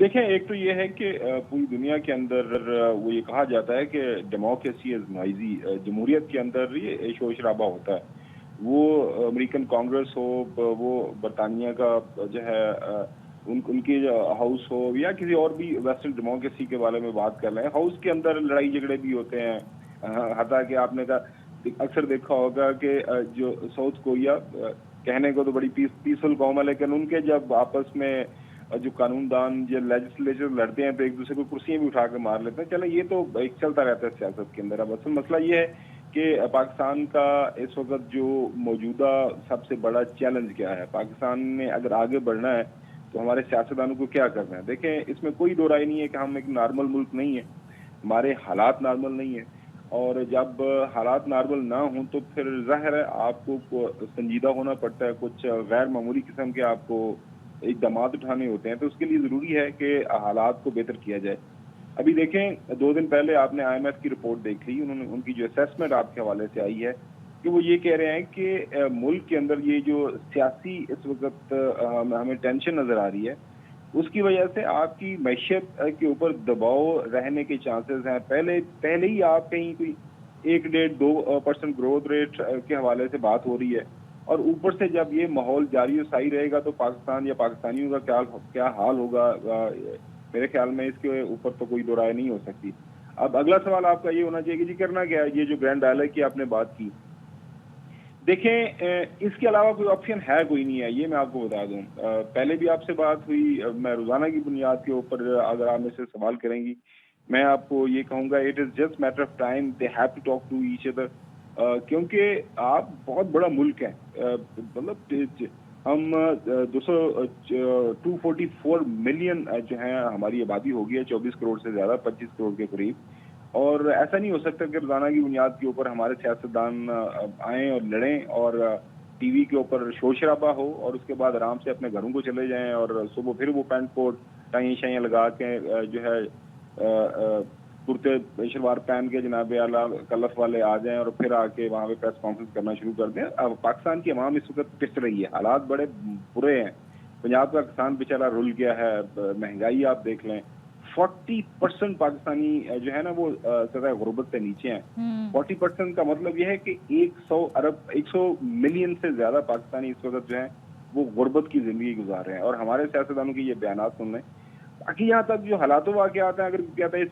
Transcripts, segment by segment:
دیکھیں، ایک تو یہ ہے کہ پوری دنیا کے اندر وہ یہ کہا جاتا ہے کہ ڈیموکریسی از نوائزی، جمہوریت کے اندر یہ شور شرابہ ہوتا ہے. وہ امریکن کانگریس ہو، وہ برطانیہ کا جو ہے ان کی ہاؤس ہو، یا کسی اور بھی ویسٹرن ڈیموکریسی کے بارے میں بات کر رہے ہیں، ہاؤس کے اندر لڑائی جھگڑے بھی ہوتے ہیں. حتیٰ کہ آپ نے اکثر دیکھا ہوگا کہ جو ساؤتھ کوریا کہنے کو تو بڑی پیسفل قوم ہے، لیکن ان کے جب آپس میں جو قانون دان جو لیجسلیچر لڑتے ہیں تو ایک دوسرے کو کرسیاں بھی اٹھا کے مار لیتے ہیں. چلیں یہ تو ایک چلتا رہتا ہے سیاست کے اندر. اب اصل مسئلہ یہ ہے کہ پاکستان کا اس وقت جو موجودہ سب سے بڑا چیلنج کیا ہے. پاکستان نے اگر آگے بڑھنا ہے تو ہمارے سیاستدانوں کو کیا کرنا ہے. دیکھیں، اس میں کوئی دو رائے نہیں ہے کہ ہم ایک نارمل ملک نہیں ہے، ہمارے حالات نارمل نہیں ہیں، اور جب حالات نارمل نہ ہوں تو پھر ظاہر ہے آپ کو سنجیدہ ہونا پڑتا ہے، کچھ غیر معمولی قسم کے آپ کو اقدامات اٹھانے ہوتے ہیں. تو اس کے لیے ضروری ہے کہ حالات کو بہتر کیا جائے. ابھی دیکھیں، 2 دن پہلے آپ نے آئی ایم ایف کی رپورٹ دیکھ لی، انہوں نے ان کی جو اسیسمنٹ آپ کے حوالے سے آئی ہے کہ وہ یہ کہہ رہے ہیں کہ ملک کے اندر یہ جو سیاسی اس وقت ہمیں ٹینشن نظر آ رہی ہے، اس کی وجہ سے آپ کی معیشت کے اوپر دباؤ رہنے کے چانسز ہیں. پہلے ہی آپ کہیں کوئی 1.5-2% گروتھ ریٹ کے حوالے سے بات ہو رہی ہے، اور اوپر سے جب یہ ماحول جاری و ساری رہے گا تو پاکستان یا پاکستانیوں کا کیا حال ہوگا. میرے خیال میں اس کے اوپر تو کوئی دو رائے نہیں ہو سکتی. اب اگلا سوال آپ کا یہ ہونا چاہیے کہ جی کرنا کیا ہے. یہ جو گرینڈ ڈائلاگ کی آپ نے بات کی، دیکھیں اس کے علاوہ کوئی آپشن ہے کوئی نہیں ہے، یہ میں آپ کو بتا دوں. پہلے بھی آپ سے بات ہوئی، میں روزانہ کی بنیاد کے اوپر اگر آپ مجھ سے سوال کریں گی، میں آپ کو یہ کہوں گا it is just matter of time they have to talk to each other. کیونکہ آپ بہت بڑا ملک ہے، مطلب ہم 244 ملین جو ہیں ہماری آبادی ہو گئی ہے، 24 کروڑ سے زیادہ، 25 کروڑ کے قریب. اور ایسا نہیں ہو سکتا کہ روزانہ کی بنیاد کے اوپر ہمارے سیاستدان آئیں اور لڑیں اور ٹی وی کے اوپر شور شرابہ ہو، اور اس کے بعد آرام سے اپنے گھروں کو چلے جائیں، اور صبح پھر وہ پینٹ کوٹ ٹائیں شائیں لگا کے جو ہے کرتے شلوار پہن کے جناب اعلیٰ کلف والے آ جائیں اور پھر آ کے وہاں پہ پریس کانفرنس کرنا شروع کر دیں. اب پاکستان کی عوام اس وقت پس رہی ہے، حالات بڑے برے ہیں. پنجاب کا کسان بیچارہ رل گیا ہے، مہنگائی آپ دیکھ لیں، 40% پاکستانی جو ہے نا وہ سطح غربت سے نیچے ہیں. 40% کا مطلب یہ ہے کہ 100 ملین سے زیادہ پاکستانی اس وقت جو ہیں وہ غربت کی زندگی گزار رہے ہیں. اور ہمارے سیاستدانوں کی یہ بیانات سن لیں. باقی یہاں تک جو حالات و واقعات ہیں، اگر کہتا ہے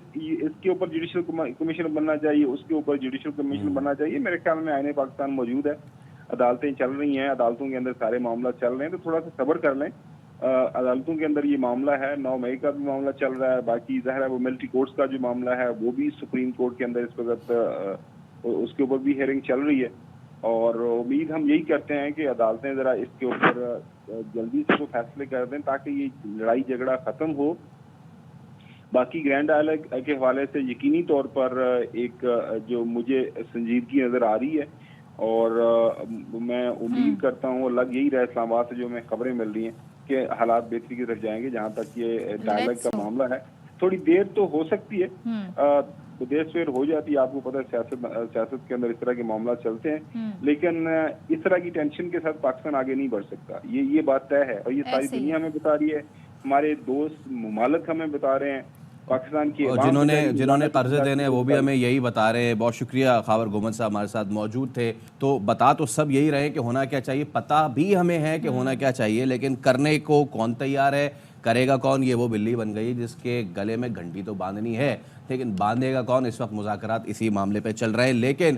اس کے اوپر جوڈیشل کمیشن بننا چاہیے، اس کے اوپر جوڈیشل کمیشن بننا چاہیے، میرے خیال میں آئین پاکستان موجود ہے، عدالتیں چل رہی ہیں، عدالتوں کے اندر سارے معاملات چل رہے ہیں، تو تھوڑا سا صبر کر لیں. عدالتوں کے اندر یہ معاملہ ہے، 9 مئی کا بھی معاملہ چل رہا ہے. باقی ظاہر ہے وہ ملٹری کورٹس کا جو معاملہ ہے وہ بھی سپریم کورٹ کے اندر اس وقت اس کے اوپر بھی ہیئرنگ چل رہی ہے. اور امید ہم یہی کرتے ہیں کہ عدالتیں ذرا اس کے اوپر جلدی سے وہ فیصلے کر دیں تاکہ یہ لڑائی جھگڑا ختم ہو. باقی گرینڈ ڈائلاگ کے حوالے سے یقینی طور پر ایک جو مجھے سنجیدگی نظر آ رہی ہے، اور میں امید کرتا ہوں لگ یہی رہا اسلام آباد سے جو ہمیں خبریں مل رہی ہیں کہ حالات بہتری کی طرف جائیں گے. جہاں تک یہ ڈائلاگ کا معاملہ ہے، تھوڑی دیر تو ہو سکتی ہے، دیر سویر ہو جاتی ہے. آپ کو پتہ ہے سیاست کے اندر اس طرح کے معاملات چلتے ہیں، لیکن اس طرح کی ٹینشن کے ساتھ پاکستان آگے نہیں بڑھ سکتا. یہ بات طے ہے، اور یہ ساری دنیا ہمیں بتا رہی ہے، ہمارے دوست ممالک ہمیں بتا رہے ہیں، پاکستان کی جنہوں نے قرضے دینے وہ بھی ہمیں یہی بتا رہے ہیں. بہت شکریہ خاور گومن صاحب ہمارے ساتھ موجود تھے. تو بتا تو سب یہی رہے کہ ہونا کیا چاہیے، پتہ بھی ہمیں ہے کہ ہونا کیا چاہیے، لیکن کرنے کو کون تیار ہے، کرے گا کون، یہ وہ بلی بن گئی جس کے گلے میں گھنٹی تو باندھنی ہے، لیکن باندھے گا کون. اس وقت مذاکرات اسی معاملے پہ چل رہے ہیں، لیکن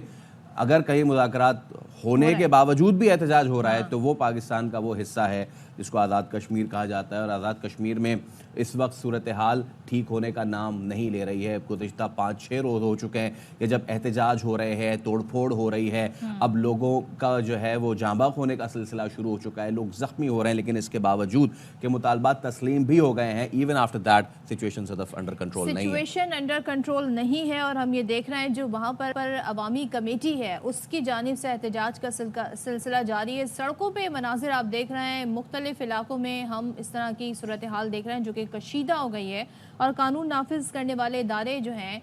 اگر کہیں مذاکرات ہونے کے باوجود بھی احتجاج ہو رہا ہے تو وہ پاکستان کا وہ حصہ ہے جس کو آزاد کشمیر کہا جاتا ہے. اور آزاد کشمیر میں اس وقت صورتحال ٹھیک ہونے کا نام نہیں لے رہی ہے. گزشتہ 5-6 روز ہو چکے ہیں کہ جب احتجاج ہو رہے ہیں، توڑ پھوڑ ہو رہی ہے، اب لوگوں کا جو ہے وہ جاں بحق ہونے کا سلسلہ شروع ہو چکا ہے، لوگ زخمی ہو رہے ہیں، لیکن اس کے باوجود کہ مطالبات تسلیم بھی ہو گئے ہیں، even after that situation under control نہیں ہے. سچویشن انڈر کنٹرول نہیں ہے، اور ہم یہ دیکھ رہے ہیں جو وہاں پر عوامی کمیٹی ہے اس کی جانب سے احتجاج کا سلسلہ جاری ہے. سڑکوں پہ مناظر آپ دیکھ رہے ہیں، مختلف علاقوں میں ہم اس طرح کی صورتحال دیکھ رہے ہیں جو کہ کشیدہ ہو گئی ہے، اور قانون نافذ کرنے والے ادارے جو ہیں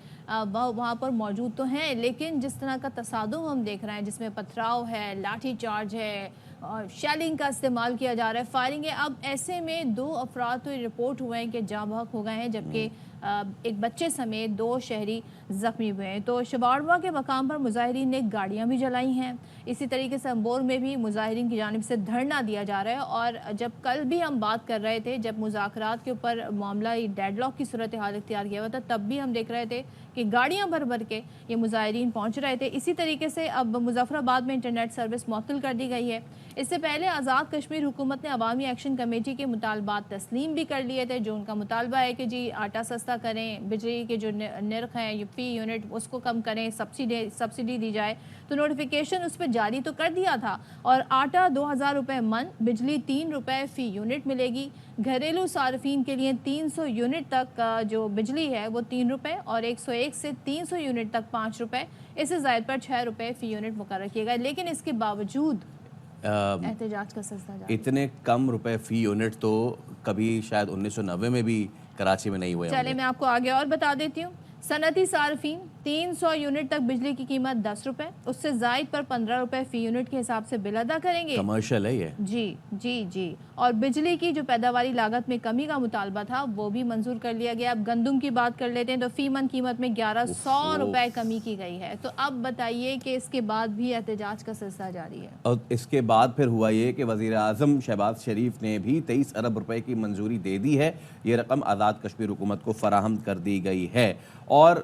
وہاں پر موجود تو ہیں، لیکن جس طرح کا تصادم ہم دیکھ رہے ہیں جس میں پتھراؤ ہے، لاٹھی چارج ہے، شیلنگ کا استعمال کیا جا رہا ہے، فائرنگ ہے. اب ایسے میں 2 افراد تو رپورٹ ہوئے ہیں کہ جاں بحق ہو گئے ہیں، جبکہ ایک بچے سمیت 2 شہری زخمی ہوئے ہیں. تو شباڑوا کے مقام پر مظاہرین نے گاڑیاں بھی جلائی ہیں. اسی طریقے سے امبور میں بھی مظاہرین کی جانب سے دھرنا دیا جا رہا ہے. اور جب کل بھی ہم بات کر رہے تھے، جب مذاکرات کے اوپر معاملہ ڈیڈ لاک کی صورتحال اختیار کیا ہوا تھا، تب بھی ہم دیکھ رہے تھے کہ گاڑیاں بھر بھر کے یہ مظاہرین پہنچ رہے تھے. اسی طریقے سے اب مظفر آباد میں انٹرنیٹ سروس معطل کر دی گئی ہے. اس سے پہلے آزاد کشمیر حکومت نے عوامی ایکشن کمیٹی کے مطالبات تسلیم بھی کر لیے تھے، جو ان کا مطالبہ ہے کہ جی آٹا سستا کریں، بجلی کے جو نرخ ہیں فی یونٹ اس کو کم کریں، سبسڈی دی جائے. تو نوٹیفیکیشن اس پہ جاری تو کر دیا تھا، اور آٹا 2000 روپے من، بجلی 3 روپے فی یونٹ ملے گی. گھریلو صارفین کے لیے 300 یونٹ تک جو بجلی ہے وہ 3 روپے، اور 101 سے 300 یونٹ تک 5 روپے، اس سے زائد پر 6 روپے فی یونٹ مقرر کیے گئے. لیکن اس کے باوجود احتجاج کا سلسلہ جاری. اتنے کم روپے فی یونٹ تو کبھی شاید 1990 میں بھی کراچی میں نہیں ہوئے. چلے میں آپ کو آگے اور بتا دیتی ہوں. صنعتی صارفین 300 یونٹ تک بجلی کی قیمت 10 روپے، اس سے زائد پر 15 روپے فی یونٹ کے حساب سے بل ادا کریں گے. کمرشل ہے یہ. جی. اور بجلی کی جو پیداواری لاگت میں کمی کا مطالبہ تھا وہ بھی منظور کر لیا گیا. اب گندم کی بات کر لیتے ہیں تو فی من قیمت میں 1100 روپے کمی کی گئی ہے. تو اب بتائیے کہ اس کے بعد بھی احتجاج کا سلسلہ جاری ہے. اور اس کے بعد پھر ہوا یہ کہ وزیر اعظم شہباز شریف نے بھی 23 ارب روپے کی منظوری دے دی ہے. یہ رقم آزاد کشمیر حکومت کو فراہم کر دی گئی ہے. اور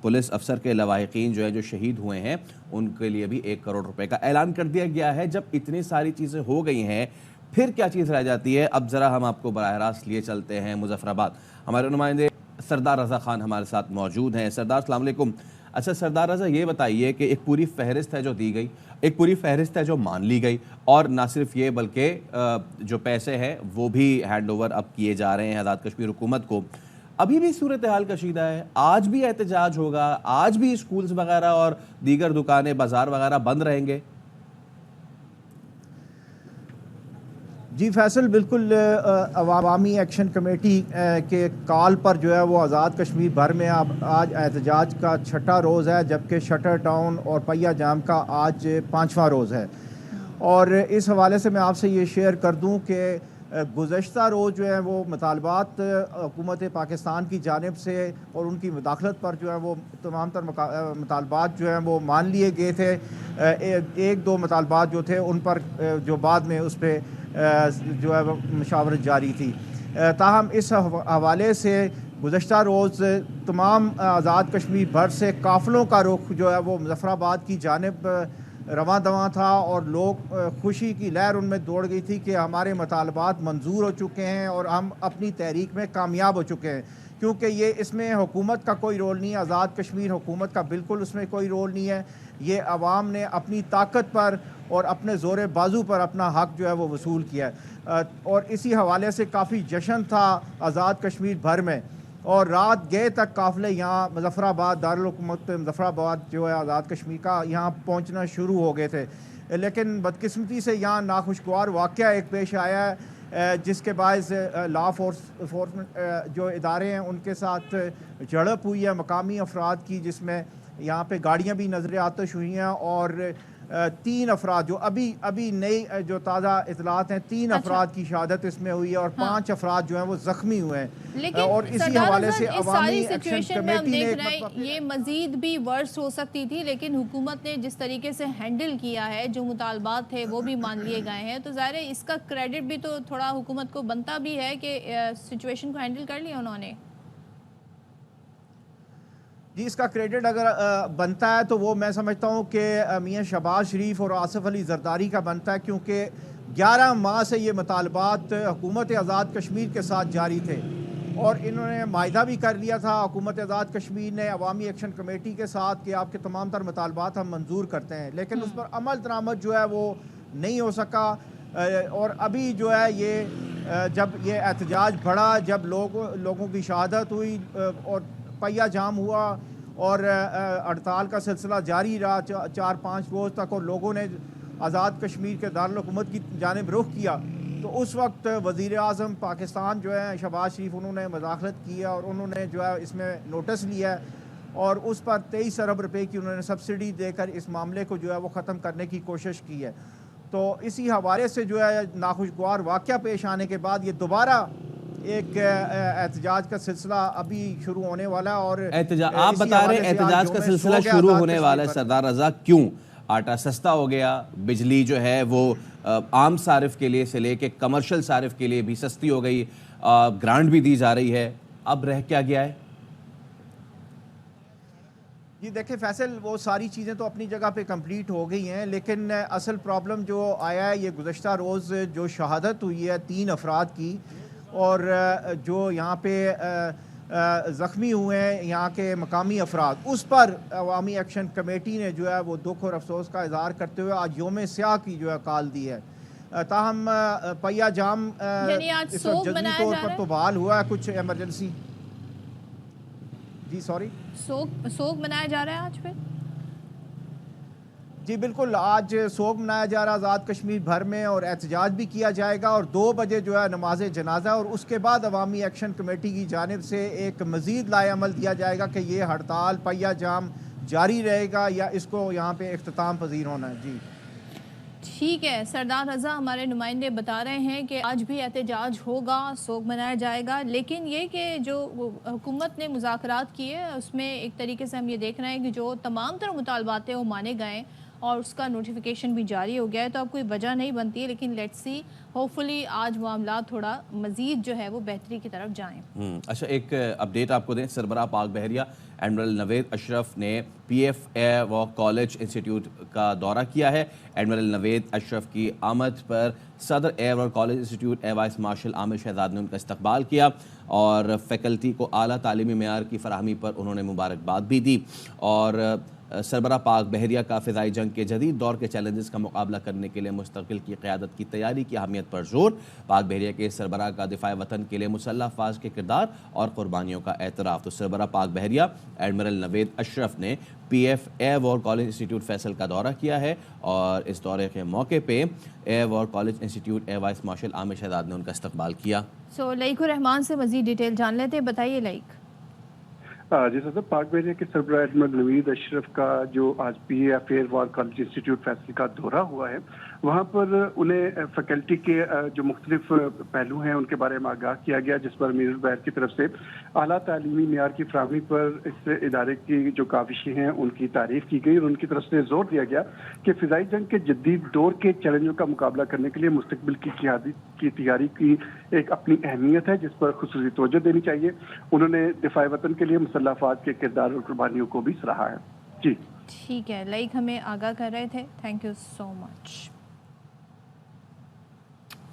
پولیس افسر کے لواحقین جو شہید ہوئے ہیں ان کے لیے بھی 1 کروڑ روپے کا اعلان کر دیا گیا ہے. جب اتنی ساری چیزیں ہو گئی ہیں پھر کیا چیز رہ جاتی ہے؟ اب ذرا ہم آپ کو براہ راست لیے چلتے ہیں مظفر آباد. ہمارے نمائندے سردار رضا خان ہمارے ساتھ موجود ہیں. سردار السلام علیکم. اچھا سردار رضا، یہ بتائیے کہ ایک پوری فہرست ہے جو دی گئی، ایک پوری فہرست ہے جو مان لی گئی، اور نہ صرف یہ بلکہ جو پیسے ہیں وہ بھی ہینڈ اوور اب کیے جا رہے ہیں آزاد کشمیر حکومت کو. ابھی بھی صورتحال کشیدہ ہے، آج بھی احتجاج ہوگا، آج بھی اسکولز وغیرہ اور دیگر دکانیں بازار وغیرہ بند رہیں گے؟ جی فیصل، بالکل عوامی ایکشن کمیٹی کے کال پر جو ہے وہ آزاد کشمیر بھر میں آج احتجاج کا 6واں روز ہے، جبکہ شٹر ڈاؤن اور پہیہ جام کا آج 5واں روز ہے. اور اس حوالے سے میں آپ سے یہ شیئر کر دوں کہ گزشتہ روز جو ہے وہ مطالبات حکومت پاکستان کی جانب سے اور ان کی مداخلت پر جو ہے وہ تمام تر مطالبات جو ہیں وہ مان لیے گئے تھے. 1-2 مطالبات جو تھے ان پر جو بعد میں اس پہ جو ہے وہ مشاورت جاری تھی. تاہم اس حوالے سے گزشتہ روز تمام آزاد کشمیر بھر سے قافلوں کا رخ جو ہے وہ مظفر آباد کی جانب رواں دواں تھا، اور لوگ خوشی کی لہر ان میں دوڑ گئی تھی کہ ہمارے مطالبات منظور ہو چکے ہیں اور ہم اپنی تحریک میں کامیاب ہو چکے ہیں. کیونکہ یہ اس میں حکومت کا کوئی رول نہیں ہے، آزاد کشمیر حکومت کا بالکل اس میں کوئی رول نہیں ہے. یہ عوام نے اپنی طاقت پر اور اپنے زور بازو پر اپنا حق جو ہے وہ وصول کیا ہے. اور اسی حوالے سے کافی جشن تھا آزاد کشمیر بھر میں، اور رات گئے تک قافلے یہاں مظفر آباد دارالحکومت مظفر آباد جو ہے آزاد کشمیر کا یہاں پہنچنا شروع ہو گئے تھے. لیکن بدقسمتی سے یہاں ناخوشگوار واقعہ ایک پیش آیا ہے، جس کے باعث لا فورسمنٹ جو ادارے ہیں ان کے ساتھ جھڑپ ہوئی ہے مقامی افراد کی، جس میں یہاں پہ گاڑیاں بھی نظر آتش ہوئی ہیں، اور 3 افراد جو ابھی نئی جو تازہ اطلاعات ہیں 3 افراد کی شہادت اس میں ہوئی ہے، اور 5 افراد جو ہیں وہ زخمی ہوئے ہیں. اور اسی حوالے سے عوامی ایکشن کمیٹی نے دیکھ رہے ہیں یہ مزید بھی ورس ہو سکتی تھی، لیکن حکومت نے جس طریقے سے ہینڈل کیا ہے، جو مطالبات تھے وہ بھی مان لیے گئے ہیں، تو ظاہر ہے اس کا کریڈٹ بھی تو تھوڑا حکومت کو بنتا بھی ہے کہ سچویشن کو ہینڈل کر لیا انہوں نے. جی اس کا کریڈٹ اگر بنتا ہے تو وہ میں سمجھتا ہوں کہ میاں شہباز شریف اور آصف علی زرداری کا بنتا ہے، کیونکہ 11 ماہ سے یہ مطالبات حکومت آزاد کشمیر کے ساتھ جاری تھے، اور انہوں نے معاہدہ بھی کر لیا تھا حکومت آزاد کشمیر نے عوامی ایکشن کمیٹی کے ساتھ کہ آپ کے تمام تر مطالبات ہم منظور کرتے ہیں، لیکن اس پر عمل درآمد جو ہے وہ نہیں ہو سکا. اور ابھی جو ہے یہ جب یہ احتجاج بڑھا، جب لوگوں کی شہادت ہوئی اور پہیہ جام ہوا اور ہڑتال کا سلسلہ جاری رہا 4-5 روز تک، اور لوگوں نے آزاد کشمیر کے دارالحکومت کی جانب رخ کیا، تو اس وقت وزیر اعظم پاکستان جو ہے شہباز شریف انہوں نے مداخلت کی ہے، اور انہوں نے جو ہے اس میں نوٹس لیا ہے، اور اس پر 23 ارب روپے کی انہوں نے سبسڈی دے کر اس معاملے کو جو ہے وہ ختم کرنے کی کوشش کی ہے. تو اسی حوالے سے جو ہے ناخوشگوار واقعہ پیش آنے کے بعد یہ دوبارہ ایک احتجاج کا سلسلہ ابھی شروع ہونے والا ہے. اور آپ بتا رہے ہیں احتجاج کا سلسلہ شروع ہونے والا ہے سردار رضا, کیوں؟ آٹا سستا ہو گیا, بجلی جو ہے وہ عام صارف کے لیے سے لے کے کمرشل صارف کے لیے بھی سستی ہو گئی, گرانٹ بھی دی جا رہی ہے, اب رہ کیا گیا ہے؟ جی دیکھیں فیصل, وہ ساری چیزیں تو اپنی جگہ پہ کمپلیٹ ہو گئی ہیں, لیکن اصل پرابلم جو آیا ہے یہ گزشتہ روز جو شہادت ہوئی ہے 3 افراد کی, اور جو یہاں پہ زخمی ہوئے ہیں یہاں کے مقامی افراد, اس پر عوامی ایکشن کمیٹی نے جو ہے وہ دکھ اور افسوس کا اظہار کرتے ہوئے آج یوم سیاہ کی جو ہے کال دی ہے. تاہم پہیا جام اس وقت جزوی طور پر تو بحال ہوا ہے, کچھ ایمرجنسی. جی سوری, سوگ منایا جا رہا ہے آج پہ؟ جی بالکل, آج سوگ منایا جا رہا آزاد کشمیر بھر میں, اور احتجاج بھی کیا جائے گا, اور 2 بجے جو ہے نماز جنازہ, اور اس کے بعد عوامی ایکشن کمیٹی کی جانب سے ایک مزید لائحہ عمل دیا جائے گا کہ یہ ہڑتال پہیا جام جاری رہے گا یا اس کو یہاں پہ اختتام پذیر ہونا ہے. جی ٹھیک ہے, سردار رضا ہمارے نمائندے بتا رہے ہیں کہ آج بھی احتجاج ہوگا, سوگ منایا جائے گا, لیکن یہ کہ جو حکومت نے مذاکرات کیے اس میں ایک طریقے سے ہم یہ دیکھ رہے ہیں کہ جو تمام تر مطالبات ہیں وہ مانے گئے اور اس کا نوٹیفیکیشن بھی جاری ہو گیا ہے, تو اب کوئی وجہ نہیں بنتی ہے, لیکن لیٹس سی, ہوپ فلی آج معاملات تھوڑا مزید جو ہے وہ بہتری کی طرف جائیں. اچھا, ایک اپڈیٹ آپ کو دیں, سربراہ پاک بحریہ ایڈمرل نوید اشرف نے P F air war college institute کا دورہ کیا ہے. ایڈمرل نوید اشرف کی آمد پر صدر air war college institute air vice marshal Aamir Shahzad نے ان کا استقبال کیا اور فیکلٹی کو اعلیٰ تعلیمی معیار کی فراہمی پر انہوں نے مبارکباد بھی دی. اور سربراہ پاک بحریہ کا فضائی جنگ کے جدید دور کے چیلنجز کا مقابلہ کرنے کے لیے مستقل کی قیادت کی تیاری کی اہمیت پر زور. پاک بحریہ کے سربراہ کا دفاع وطن کے لیے مسلح افواج کے کردار اور قربانیوں کا اعتراف. تو سربراہ پاک بحریہ ایڈمرل نوید اشرف نے P F air war college institute Faisal کا دورہ کیا ہے, اور اس دورے کے موقع پہ air war college institute air vice marshal Aamir Shahzad نے ان کا استقبال کیا. لائق الرحمان سے مزید ڈیٹیل جان لیتے, بتائیے لائق. جی سر, پاک بحریہ کے سربراہ ایڈمرل نوید اشرف کا جو آج P F air war college institute Faisal کا دورہ ہوا ہے, وہاں پر انہیں فیکلٹی کے جو مختلف پہلو ہیں ان کے بارے میں آگاہ کیا گیا, جس پر امیر البحر کی طرف سے اعلیٰ تعلیمی معیار کی فراہمی پر اس ادارے کی جو کاوشیں ہیں ان کی تعریف کی گئی, اور ان کی طرف سے زور دیا گیا کہ فضائی جنگ کے جدید دور کے چیلنجوں کا مقابلہ کرنے کے لیے مستقبل کی تیاری کی ایک اپنی اہمیت ہے, جس پر خصوصی توجہ دینی چاہیے. انہوں نے دفاع وطن کے لیے مسلح افواج کے کردار اور قربانیوں کو بھی سراہا ہے. جی ٹھیک ہے, لائق ہمیں آگاہ کر رہے تھے, تھینک یو سو مچ.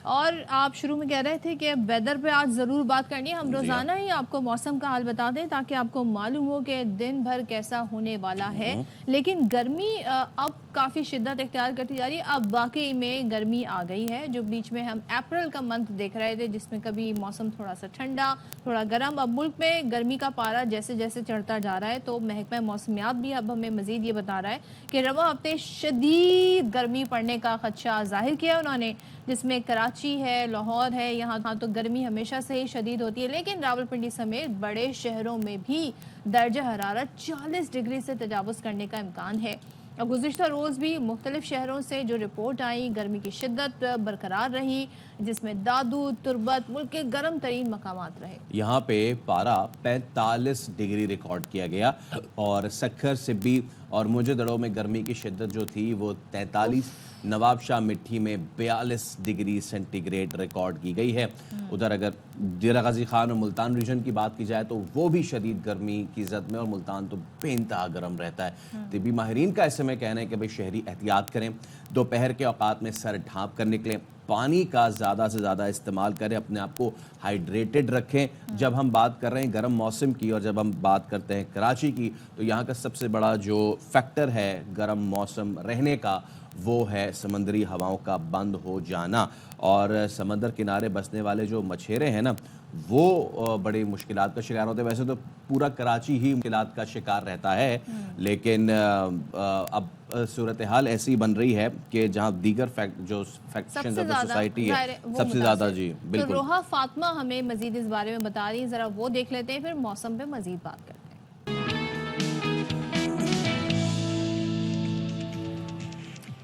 اور آپ شروع میں کہہ رہے تھے کہ ویدر پہ آج ضرور بات کرنی ہے, ہم روزانہ ہی آپ کو موسم کا حال بتا دیں تاکہ آپ کو معلوم ہو کہ دن بھر کیسا ہونے والا ہے. لیکن گرمی اب کافی شدت اختیار کرتی جا رہی ہے, اب واقعی میں گرمی آ گئی ہے. جو بیچ میں ہم اپریل کا منتھ دیکھ رہے تھے جس میں کبھی موسم تھوڑا سا ٹھنڈا تھوڑا گرم, اب ملک میں گرمی کا پارا جیسے جیسے چڑھتا جا رہا ہے. تو محکمہ موسمیات بھی اب ہمیں مزید یہ بتا رہا ہے کہ رواں ہفتے شدید گرمی پڑنے کا خدشہ ظاہر کیا انہوں نے, جس میں کراچی ہے, لاہور ہے, یہاں تو گرمی ہمیشہ سے ہی شدید ہوتی ہے, لیکن راولپنڈی سمیت بڑے شہروں میں بھی درجہ حرارت 40 ڈگری سے تجاوز کرنے کا امکان ہے. اور گزشتہ روز بھی مختلف شہروں سے جو رپورٹ آئی گرمی کی شدت برقرار رہی, جس میں دادو, تربت ملک کے گرم ترین مقامات رہے. یہاں پہ پارا 45 ڈگری ریکارڈ کیا گیا, اور سکھر, سبی اور مجدڑوں میں گرمی کی شدت جو تھی وہ 43, نواب شاہ مٹھی میں 42 ڈگری سینٹی گریڈ ریکارڈ کی گئی ہے. ادھر اگر ڈیرہ غازی خان اور ملتان ریجن کی بات کی جائے تو وہ بھی شدید گرمی کی زد میں, اور ملتان تو بے انتہا گرم رہتا ہے. طبی ماہرین کا ایسے میں کہنا ہے کہ بھئی شہری احتیاط کریں, دوپہر کے اوقات میں سر ڈھانپ کر نکلیں, پانی کا زیادہ سے زیادہ استعمال کریں, اپنے آپ کو ہائیڈریٹڈ رکھیں. جب ہم بات کر رہے ہیں گرم موسم کی اور جب ہم بات کرتے ہیں کراچی کی, تو یہاں کا سب سے بڑا جو فیکٹر ہے گرم موسم رہنے کا وہ ہے سمندری ہواؤں کا بند ہو جانا. اور سمندر کنارے بسنے والے جو مچھیرے ہیں نا, وہ بڑی مشکلات کا شکار ہوتے ہیں. ویسے تو پورا کراچی ہی مشکلات کا شکار رہتا ہے, لیکن اب صورتحال ایسی بن رہی ہے کہ جہاں دیگر جو فیکشنز آف دا سوسائٹی ہے سب سے زیادہ. جی بالکل. تو روحا فاطمہ ہمیں مزید اس بارے میں بتا رہی ہے, ذرا وہ دیکھ لیتے ہیں, پھر موسم پہ مزید بات کرتے ہیں.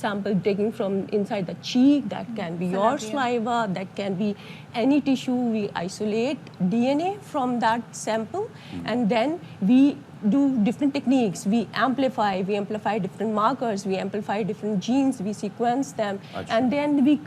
sample taken from inside the cheek, that can be your saliva, that can be any tissue. We isolate DNA from that sample and then we do different techniques. We amplify different markers, we amplify different genes, we sequence them and then we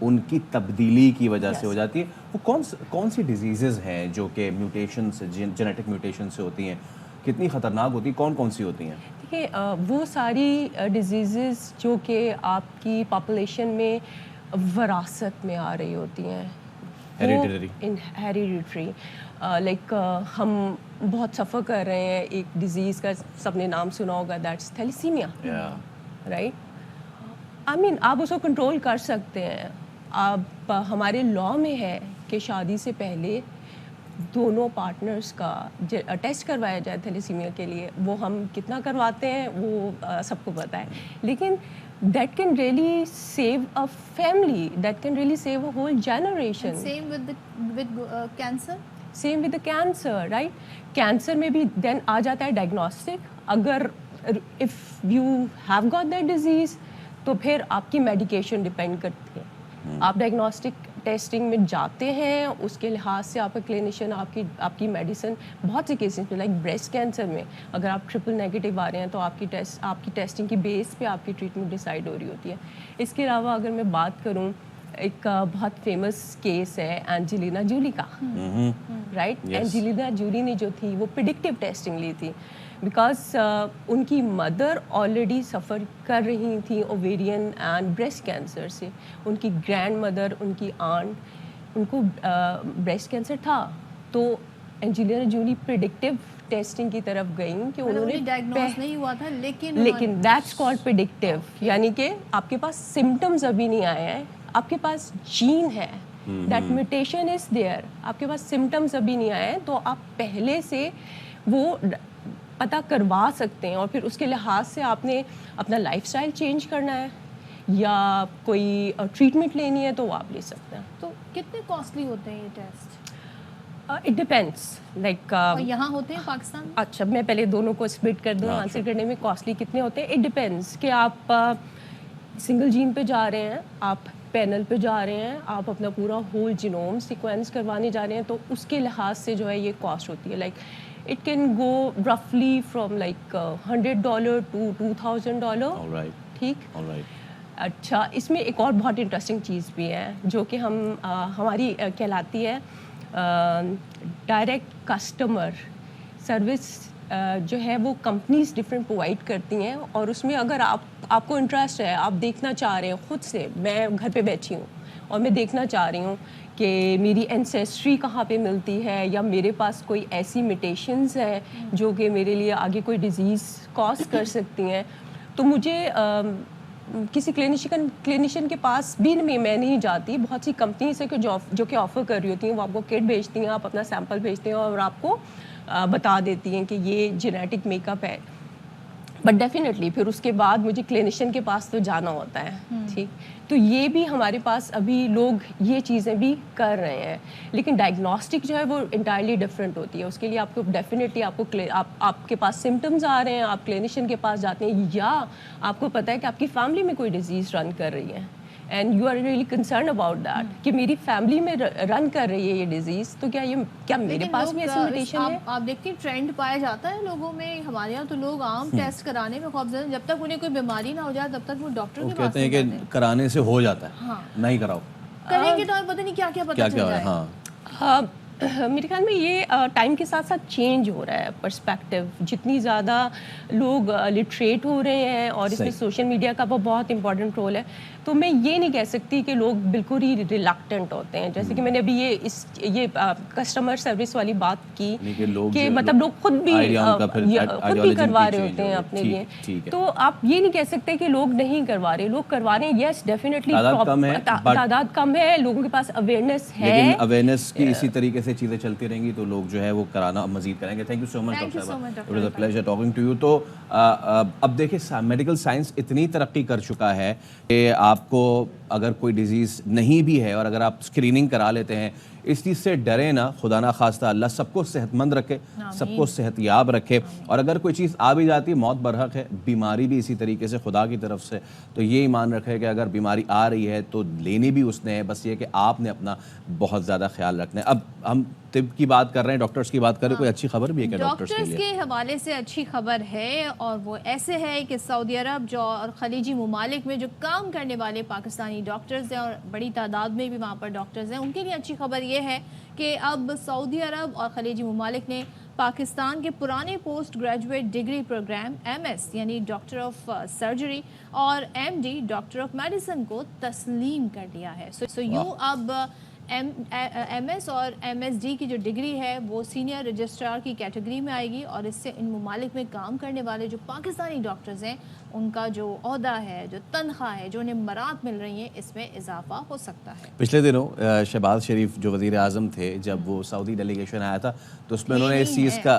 ان کی تبدیلی کی وجہ سے ہو جاتی ہے. وہ کون سی diseases ہیں جو کہ میوٹیشن سے, جینیٹک میوٹیشن سے ہوتی ہیں, کتنی خطرناک ہوتی ہیں, کون سی ہوتی ہیں؟ دیکھیے وہ ساری ڈیزیزز جو کہ آپ کی پاپولیشن میں وراثت میں آ رہی ہوتی ہیں, ہیریڈیٹری, لائک ہم بہت سفر کر رہے ہیں ایک ڈیزیز کا, سب نے نام سنا ہوگا, دیٹس تھیلیسیمیا, رائٹ. آئی مین آپ اس کو کنٹرول کر سکتے ہیں. آپ ہمارے لاء میں ہے کہ شادی سے پہلے دونوں پارٹنرز کا ٹیسٹ کروایا جائے تھیلیسیمیا کے لیے. وہ ہم کتنا کرواتے ہیں وہ سب کو پتہ ہے, لیکن that can really save a family, that can really save a whole generation. Same with cancer. Same with the cancer, right? Cancer میں بھی then آ جاتا ہے diagnostic. اگر if you have got that disease تو پھر آپ کی میڈیکیشن ڈپینڈ کرتی ہے. آپ ڈائگنوسٹک ٹیسٹنگ میں جاتے ہیں, اس کے لحاظ سے آپ کا کلینیشین آپ کی میڈیسن بہت سے کیسز میں, لائک بریسٹ کینسر میں اگر آپ ٹرپل نیگیٹو آ رہے ہیں تو آپ کی ٹیسٹنگ کی بیس پہ آپ کی ٹریٹمنٹ ڈیسائیڈ ہو رہی ہوتی ہے. اس کے علاوہ اگر میں بات کروں, ایک بہت فیمس کیس ہے اینجلینا جولی کا, رائٹ. اینجلینا جولی نے جو تھی وہ پریڈکٹیو ٹیسٹنگ لی تھی بیکاز ان کی مدر آلریڈی سفر کر رہی تھیں اوویرین اینڈ بریسٹ کینسر سے. ان کی گرینڈ مدر, ان کی آنٹ, ان کو بریسٹ کینسر تھا. تو اینجلینا جولی پریڈکٹیو ٹیسٹنگ کی طرف گئیں کہ انہوں نے ڈائگنوز نہیں ہوا تھا, لیکن دیٹس کالڈ پریڈکٹیو, یعنی کہ آپ کے پاس سمٹمز ابھی نہیں آئے ہیں, آپ کے پاس جین ہے, دیٹ میوٹیشن از دیئر, آپ کے پاس سمٹمز ابھی نہیں آئے ہیں, تو آپ پہلے سے وہ پتہ کروا سکتے ہیں. اور پھر اس کے لحاظ سے آپ نے اپنا لائف اسٹائل چینج کرنا ہے یا کوئی ٹریٹمنٹ لینی ہے تو وہ آپ لے سکتے ہیں. تو کتنے کاسٹلی ہوتے ہیں یہ ٹیسٹ؟ اٹ ڈپینڈس, لائک یہاں ہوتے ہیں پاکستان میں. اچھا میں پہلے دونوں کو اسپلٹ کر دوں آنسر کرنے میں. کاسٹلی کتنے ہوتے ہیں, اٹ ڈپینڈس کہ آپ سنگل جین پہ جا رہے ہیں, آپ پینل پہ جا رہے ہیں, آپ اپنا پورا ہول جینوم سیکوینس کروانے جا رہے ہیں, تو اس کے لحاظ سے جو ہے یہ کاسٹ ہوتی ہے. Like it can go roughly from like $100 to $2,000. ٹھیک. اچھا اس میں ایک اور بہت انٹرسٹنگ چیز بھی ہے جو کہ ہماری کہلاتی ہے ڈائریکٹ کسٹمر سروس. جو ہے وہ کمپنیز ڈفرینٹ پرووائڈ کرتی ہیں, اور اس میں اگر آپ کو انٹرسٹ ہے, آپ دیکھنا چاہ رہے ہیں خود سے, میں گھر پہ بیٹھی ہوں اور میں دیکھنا چاہ رہی ہوں کہ میری اینسیسٹری کہاں پہ ملتی ہے, یا میرے پاس کوئی ایسی میوٹیشنز ہیں جو کہ میرے لیے آگے کوئی ڈیزیز کاز کر سکتی ہیں, تو مجھے کسی کلینیشین کے پاس بھی میں نہیں جاتی. بہت سی کمپنیز ہیں جو کہ آفر کر رہی ہوتی ہیں, وہ آپ کو کٹ بھیجتی ہیں, آپ اپنا سیمپل بھیجتے ہیں اور آپ کو بتا دیتی ہیں کہ یہ جینیٹک میک اپ ہے. بٹ ڈیفینیٹلی پھر اس کے بعد مجھے کلینیشین کے پاس تو جانا ہوتا ہے. ٹھیک. تو یہ بھی ہمارے پاس ابھی لوگ یہ چیزیں بھی کر رہے ہیں, لیکن ڈائگنوسٹک جو ہے وہ انٹائرلی ڈفرینٹ ہوتی ہے. اس کے لیے آپ کو ڈیفینیٹلی آپ کے پاس سمٹمز آ رہے ہیں, آپ کلینیشین کے پاس جاتے ہیں, یا آپ کو پتہ ہے کہ آپ کی فیملی میں کوئی ڈیزیز رن کر رہی ہے and you are really concern about that کہ میری فیملی میں رن کر رہی ہے یہ ڈیزیز, تو کیا میرے پاس بھی ایسی میوٹیشن ہے. آپ دیکھتے ہیں ٹرینڈ پایا جاتا ہے لوگوں میں. ہمارے یہاں تو لوگ عام ٹیسٹ کرانے میں خوفزدہ, جب تک انہیں کوئی بیماری نہ ہو جائے تب تک وہ ڈاکٹر کے پاس کہتے ہیں کہ کرانے سے ہو جاتا ہے, نہیں کراؤ, کریں گے تو پتہ نہیں کیا کیا پتہ چل جائے. ہاں میرے خیال میں یہ ٹائم کے ساتھ ساتھ چینج ہو رہا ہے پرسپیکٹیو. جتنی زیادہ لوگ لٹریٹ ہو رہے ہیں, اور اس میں سوشل میڈیا کا بہت امپورٹنٹ رول ہے, تو میں یہ نہیں کہہ سکتی کہ لوگ بالکل ہی ریلیکٹنٹ ہوتے ہیں. جیسے کہ میں نے ابھی یہ کسٹمر سروس والی بات کی کہ مطلب لوگ خود بھی کروا رہے ہوتے ہیں اپنے لیے, تو آپ یہ نہیں کہہ سکتے کہ لوگ نہیں کروا رہے. لوگ کروا رہے ہیں, یس ڈیفینیٹلی تعداد کم ہے, لوگوں کے پاس اویئرنیس ہے, لیکن اویئرنیس کی اسی طریقے سے چیزیں چلتی رہیں گی تو لوگ جو ہے وہ کرانا مزید کریں گے. Thank you so much doctor صاحبہ, it was a pleasure talking to you. تو اب دیکھیں میڈیکل سائنس اتنی ترقی کر چکا ہے کہ آپ کو اگر کوئی ڈیزیز نہیں بھی ہے اور اگر آپ اسکریننگ کرا لیتے ہیں, اس چیز سے ڈرے نا, خدا نہ خواستہ اللہ سب کو صحت مند رکھے, سب کو صحت یاب رکھے. اور اگر کوئی چیز آ بھی جاتی ہے, موت برحق ہے, بیماری بھی اسی طریقے سے خدا کی طرف سے, تو یہ ایمان رکھے کہ اگر بیماری آ رہی ہے تو لینی بھی اس نے ہے, بس یہ کہ آپ نے اپنا بہت زیادہ خیال رکھنا ہے. اب ہم طب کی بات کر رہے ہیں, ڈاکٹرز کی بات کر رہے ہیں, کوئی اچھی خبر بھی ہے کیا ڈاکٹرز کے لیے؟ ڈاکٹرز کے حوالے سے اچھی خبر ہے, اور وہ ایسے ہے کہ سعودی عرب جو اور خلیجی ممالک میں جو کام کرنے والے پاکستانی ڈاکٹرز ہیں, اور بڑی تعداد میں بھی وہاں پر ڈاکٹرز ہیں, ان کے لیے اچھی خبر یہ ہے کہ اب سعودی عرب اور خلیجی ممالک نے پاکستان کے پرانے post graduate degree program MS یعنی ڈاکٹر آف سرجری اور MD ڈاکٹر آف میڈیسن کو تسلیم کر لیا ہے. سو یوں اب MS اور MSD کی جو ڈگری ہے وہ سینئر رجسٹرار کی کیٹیگری میں آئے گی, اور اس سے ان ممالک میں کام کرنے والے جو پاکستانی ڈاکٹرز ہیں ان کا جو عہدہ ہے, جو تنخواہ ہے, جو انہیں مراد مل رہی ہیں, اس میں اضافہ ہو سکتا ہے. پچھلے دنوں شہباز شریف جو وزیر اعظم تھے, جب وہ سعودی ڈیلیگیشن آیا تھا تو اس میں انہوں نے اس چیز کا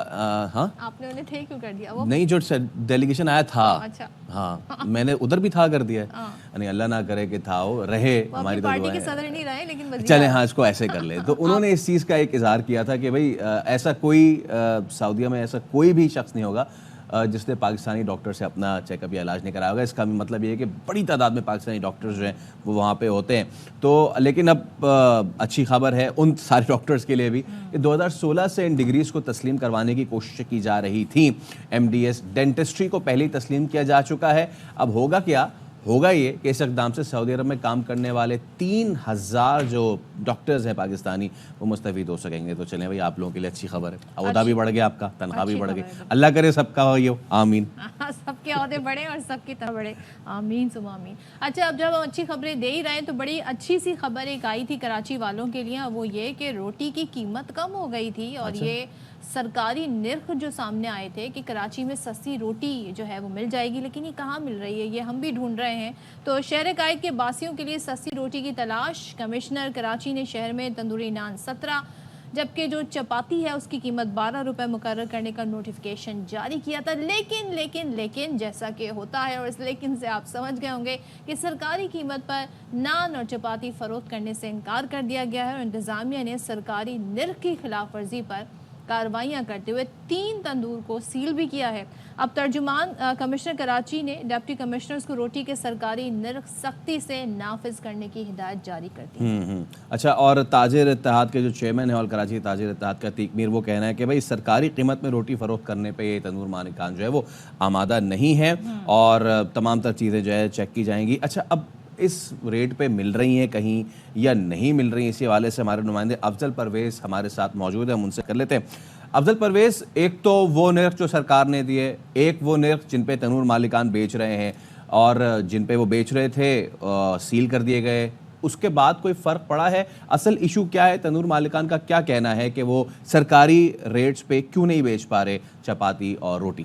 ہاں آپ نے انہیں تھے کیوں کر دیا وہ؟ نہیں, جو ڈیلیگیشن آیا تھا, اچھا ہاں میں نے ادھر بھی تھا کر دیا ہے, یعنی اللہ نہ کرے کہ تھا ہو رہے, ہماری تو پارٹی کے صدر نہیں رہے لیکن چلیں ہاں اس کو ایسے کر لیں. تو انہوں نے اس چیز کا ایک اظہار کیا تھا کہ بھئی ایسا کوئی سعودیہ میں ایسا کوئی بھی شخص نہیں ہوگا جس نے پاکستانی ڈاکٹر سے اپنا چیک اپ یا علاج نہیں کرایا ہوگا. اس کا بھی مطلب یہ ہے کہ بڑی تعداد میں پاکستانی ڈاکٹرز جو ہیں وہ وہاں پہ ہوتے ہیں. تو لیکن اب اچھی خبر ہے ان سارے ڈاکٹرز کے لیے بھی کہ 2016 سے ان ڈگریز کو تسلیم کروانے کی کوشش کی جا رہی تھی. MDS ڈینٹسٹری کو پہلے ہی تسلیم کیا جا چکا ہے. اب ہوگا کیا, ہوگا یہ کہ اس اقدام سے سعودی عرب میں کام کرنے والے 3000 جو ڈاکٹرز ہیں پاکستانی وہ مستفید ہو سکیں گے. تو چلیں بھائی, آپ لوگوں کے لیے اچھی خبر ہے, عہدہ بھی بڑھ گیا, آپ کا تنخواہ بھی بڑھ گئی, اللہ کرے سب کا ہو یہ, آمین. سب کے عہدے بڑھے اور سب کی طرح بڑھے, آمین ثم آمین. اچھا, اب جب ہم اچھی خبریں دے ہی رہے ہیں تو بڑی اچھی سی خبر ایک آئی تھی کراچی والوں کے لیے, وہ یہ کہ روٹی کی قیمت کم ہو گئی تھی, اور یہ سرکاری نرخ جو سامنے آئے تھے کہ کراچی میں سستی روٹی جو ہے وہ مل جائے گی, لیکن یہ کہاں مل رہی ہے, یہ ہم بھی ڈھونڈ رہے ہیں. تو شہر قائد کے باسیوں کے لیے سستی روٹی کی تلاش. کمشنر کراچی نے شہر میں تندوری نان 17 جبکہ جو چپاتی ہے اس کی قیمت 12 روپے مقرر کرنے کا نوٹیفیکیشن جاری کیا تھا. لیکن جیسا کہ ہوتا ہے, اور اس لیکن سے آپ سمجھ گئے ہوں گے کہ سرکاری قیمت پر نان اور چپاتی فروخت کرنے سے انکار کر دیا گیا ہے, اور انتظامیہ نے سرکاری نرخ کی خلاف ورزی پر کارروائیاں کرتے ہوئے 3 تندور کو سیل بھی کیا ہے. اب ترجمان کمشنر کراچی نے ڈپٹی کمشنرز کو روٹی کے سرکاری نرخ سختی سے نافذ کرنے کی ہدایت جاری کر دی. اچھا, اور تاجر اتحاد کے جو چیئرمین ہیں, اور کراچی تاجر اتحاد کا عتیق میر, وہ کہنا ہے کہ بھائی سرکاری قیمت میں روٹی فروخت کرنے پہ یہ تندور مالکان جو ہے وہ آمادہ نہیں ہے, اور تمام تر چیزیں جو ہے چیک کی جائیں گی. اچھا, اب اس ریٹ پہ مل رہی ہیں کہیں یا نہیں مل رہی ہیں, اسی حوالے سے ہمارے نمائندے افضل پرویز ہمارے ساتھ موجود ہیں, ہم ان سے کر لیتے ہیں. افضل پرویز, ایک تو وہ نرخ جو سرکار نے دیے, ایک وہ نرخ جن پہ تنور مالکان بیچ رہے ہیں, اور جن پہ وہ بیچ رہے تھے سیل کر دیے گئے, اس کے بعد کوئی فرق پڑا ہے؟ اصل ایشو کیا ہے؟ تنور مالکان کا کیا کہنا ہے کہ وہ سرکاری ریٹس پہ کیوں نہیں بیچ پا رہے چپاتی اور روٹی؟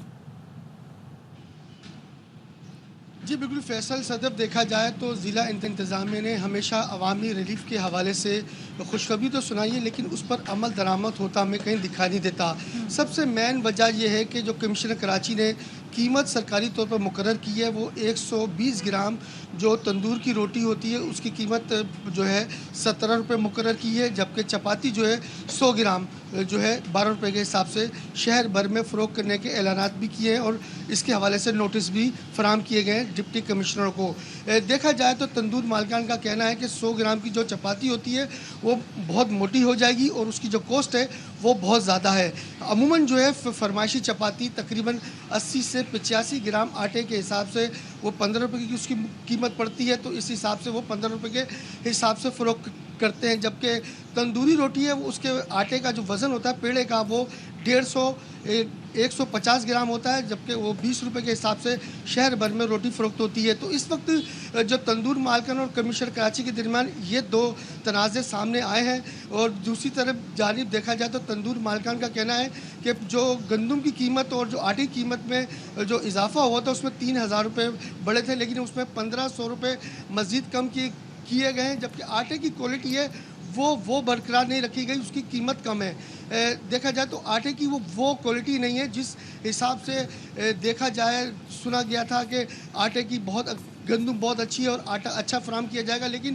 جی بالکل فیصل صدر, دیکھا جائے تو ضلع انتظامیہ نے ہمیشہ عوامی ریلیف کے حوالے سے خوشخبری تو سنائی ہے, لیکن اس پر عمل درآمد ہوتا ہمیں کہیں دکھائی نہیں دیتا. سب سے مین وجہ یہ ہے کہ جو کمشنر کراچی نے قیمت سرکاری طور پر مقرر کی ہے وہ 120 گرام جو تندور کی روٹی ہوتی ہے اس کی قیمت جو ہے 17 روپے مقرر کی ہے, جبکہ چپاتی جو ہے 100 گرام جو ہے 12 روپے کے حساب سے شہر بھر میں فروخت کرنے کے اعلانات بھی کیے ہیں, اور اس کے حوالے سے نوٹس بھی فراہم کیے گئے ہیں ڈپٹی کمشنروں کو. دیکھا جائے تو تندور مالکان کا کہنا ہے کہ 100 گرام کی جو چپاتی ہوتی ہے وہ بہت موٹی ہو جائے گی, اور اس کی جو کوسٹ ہے وہ بہت زیادہ ہے. عموماً جو ہے فرمائشی چپاتی تقریباً 80 سے 85 گرام آٹے کے حساب سے وہ 15 روپے کی اس کی قیمت پڑتی ہے, تو اس حساب سے وہ 15 روپے کے حساب سے فروخت کرتے ہیں. جبکہ تندوری روٹی ہے وہ اس کے آٹے کا جو وزن ہوتا ہے پیڑے کا وہ 150 گرام ہوتا ہے, جبکہ وہ 20 روپے کے حساب سے شہر بھر میں روٹی فروخت ہوتی ہے. تو اس وقت جو تندور مالکان اور کمشنر کراچی کے درمیان یہ 2 تنازع سامنے آئے ہیں, اور دوسری طرف جانب دیکھا جائے تو تندور مالکان کا کہنا ہے کہ جو گندم کی قیمت اور جو آٹے کی قیمت میں جو اضافہ ہوا تھا اس میں 3000 روپے بڑھے تھے, لیکن اس میں 1500 روپے مزید کم کیے گئے ہیں, جبکہ آٹے کی کوالٹی ہے وہ برقرار نہیں رکھی گئی, اس کی قیمت کم ہے. دیکھا جائے تو آٹے کی وہ کوالٹی نہیں ہے جس حساب سے دیکھا جائے سنا گیا تھا کہ آٹے کی گندم بہت اچھی ہے اور آٹا اچھا فراہم کیا جائے گا, لیکن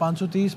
530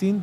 3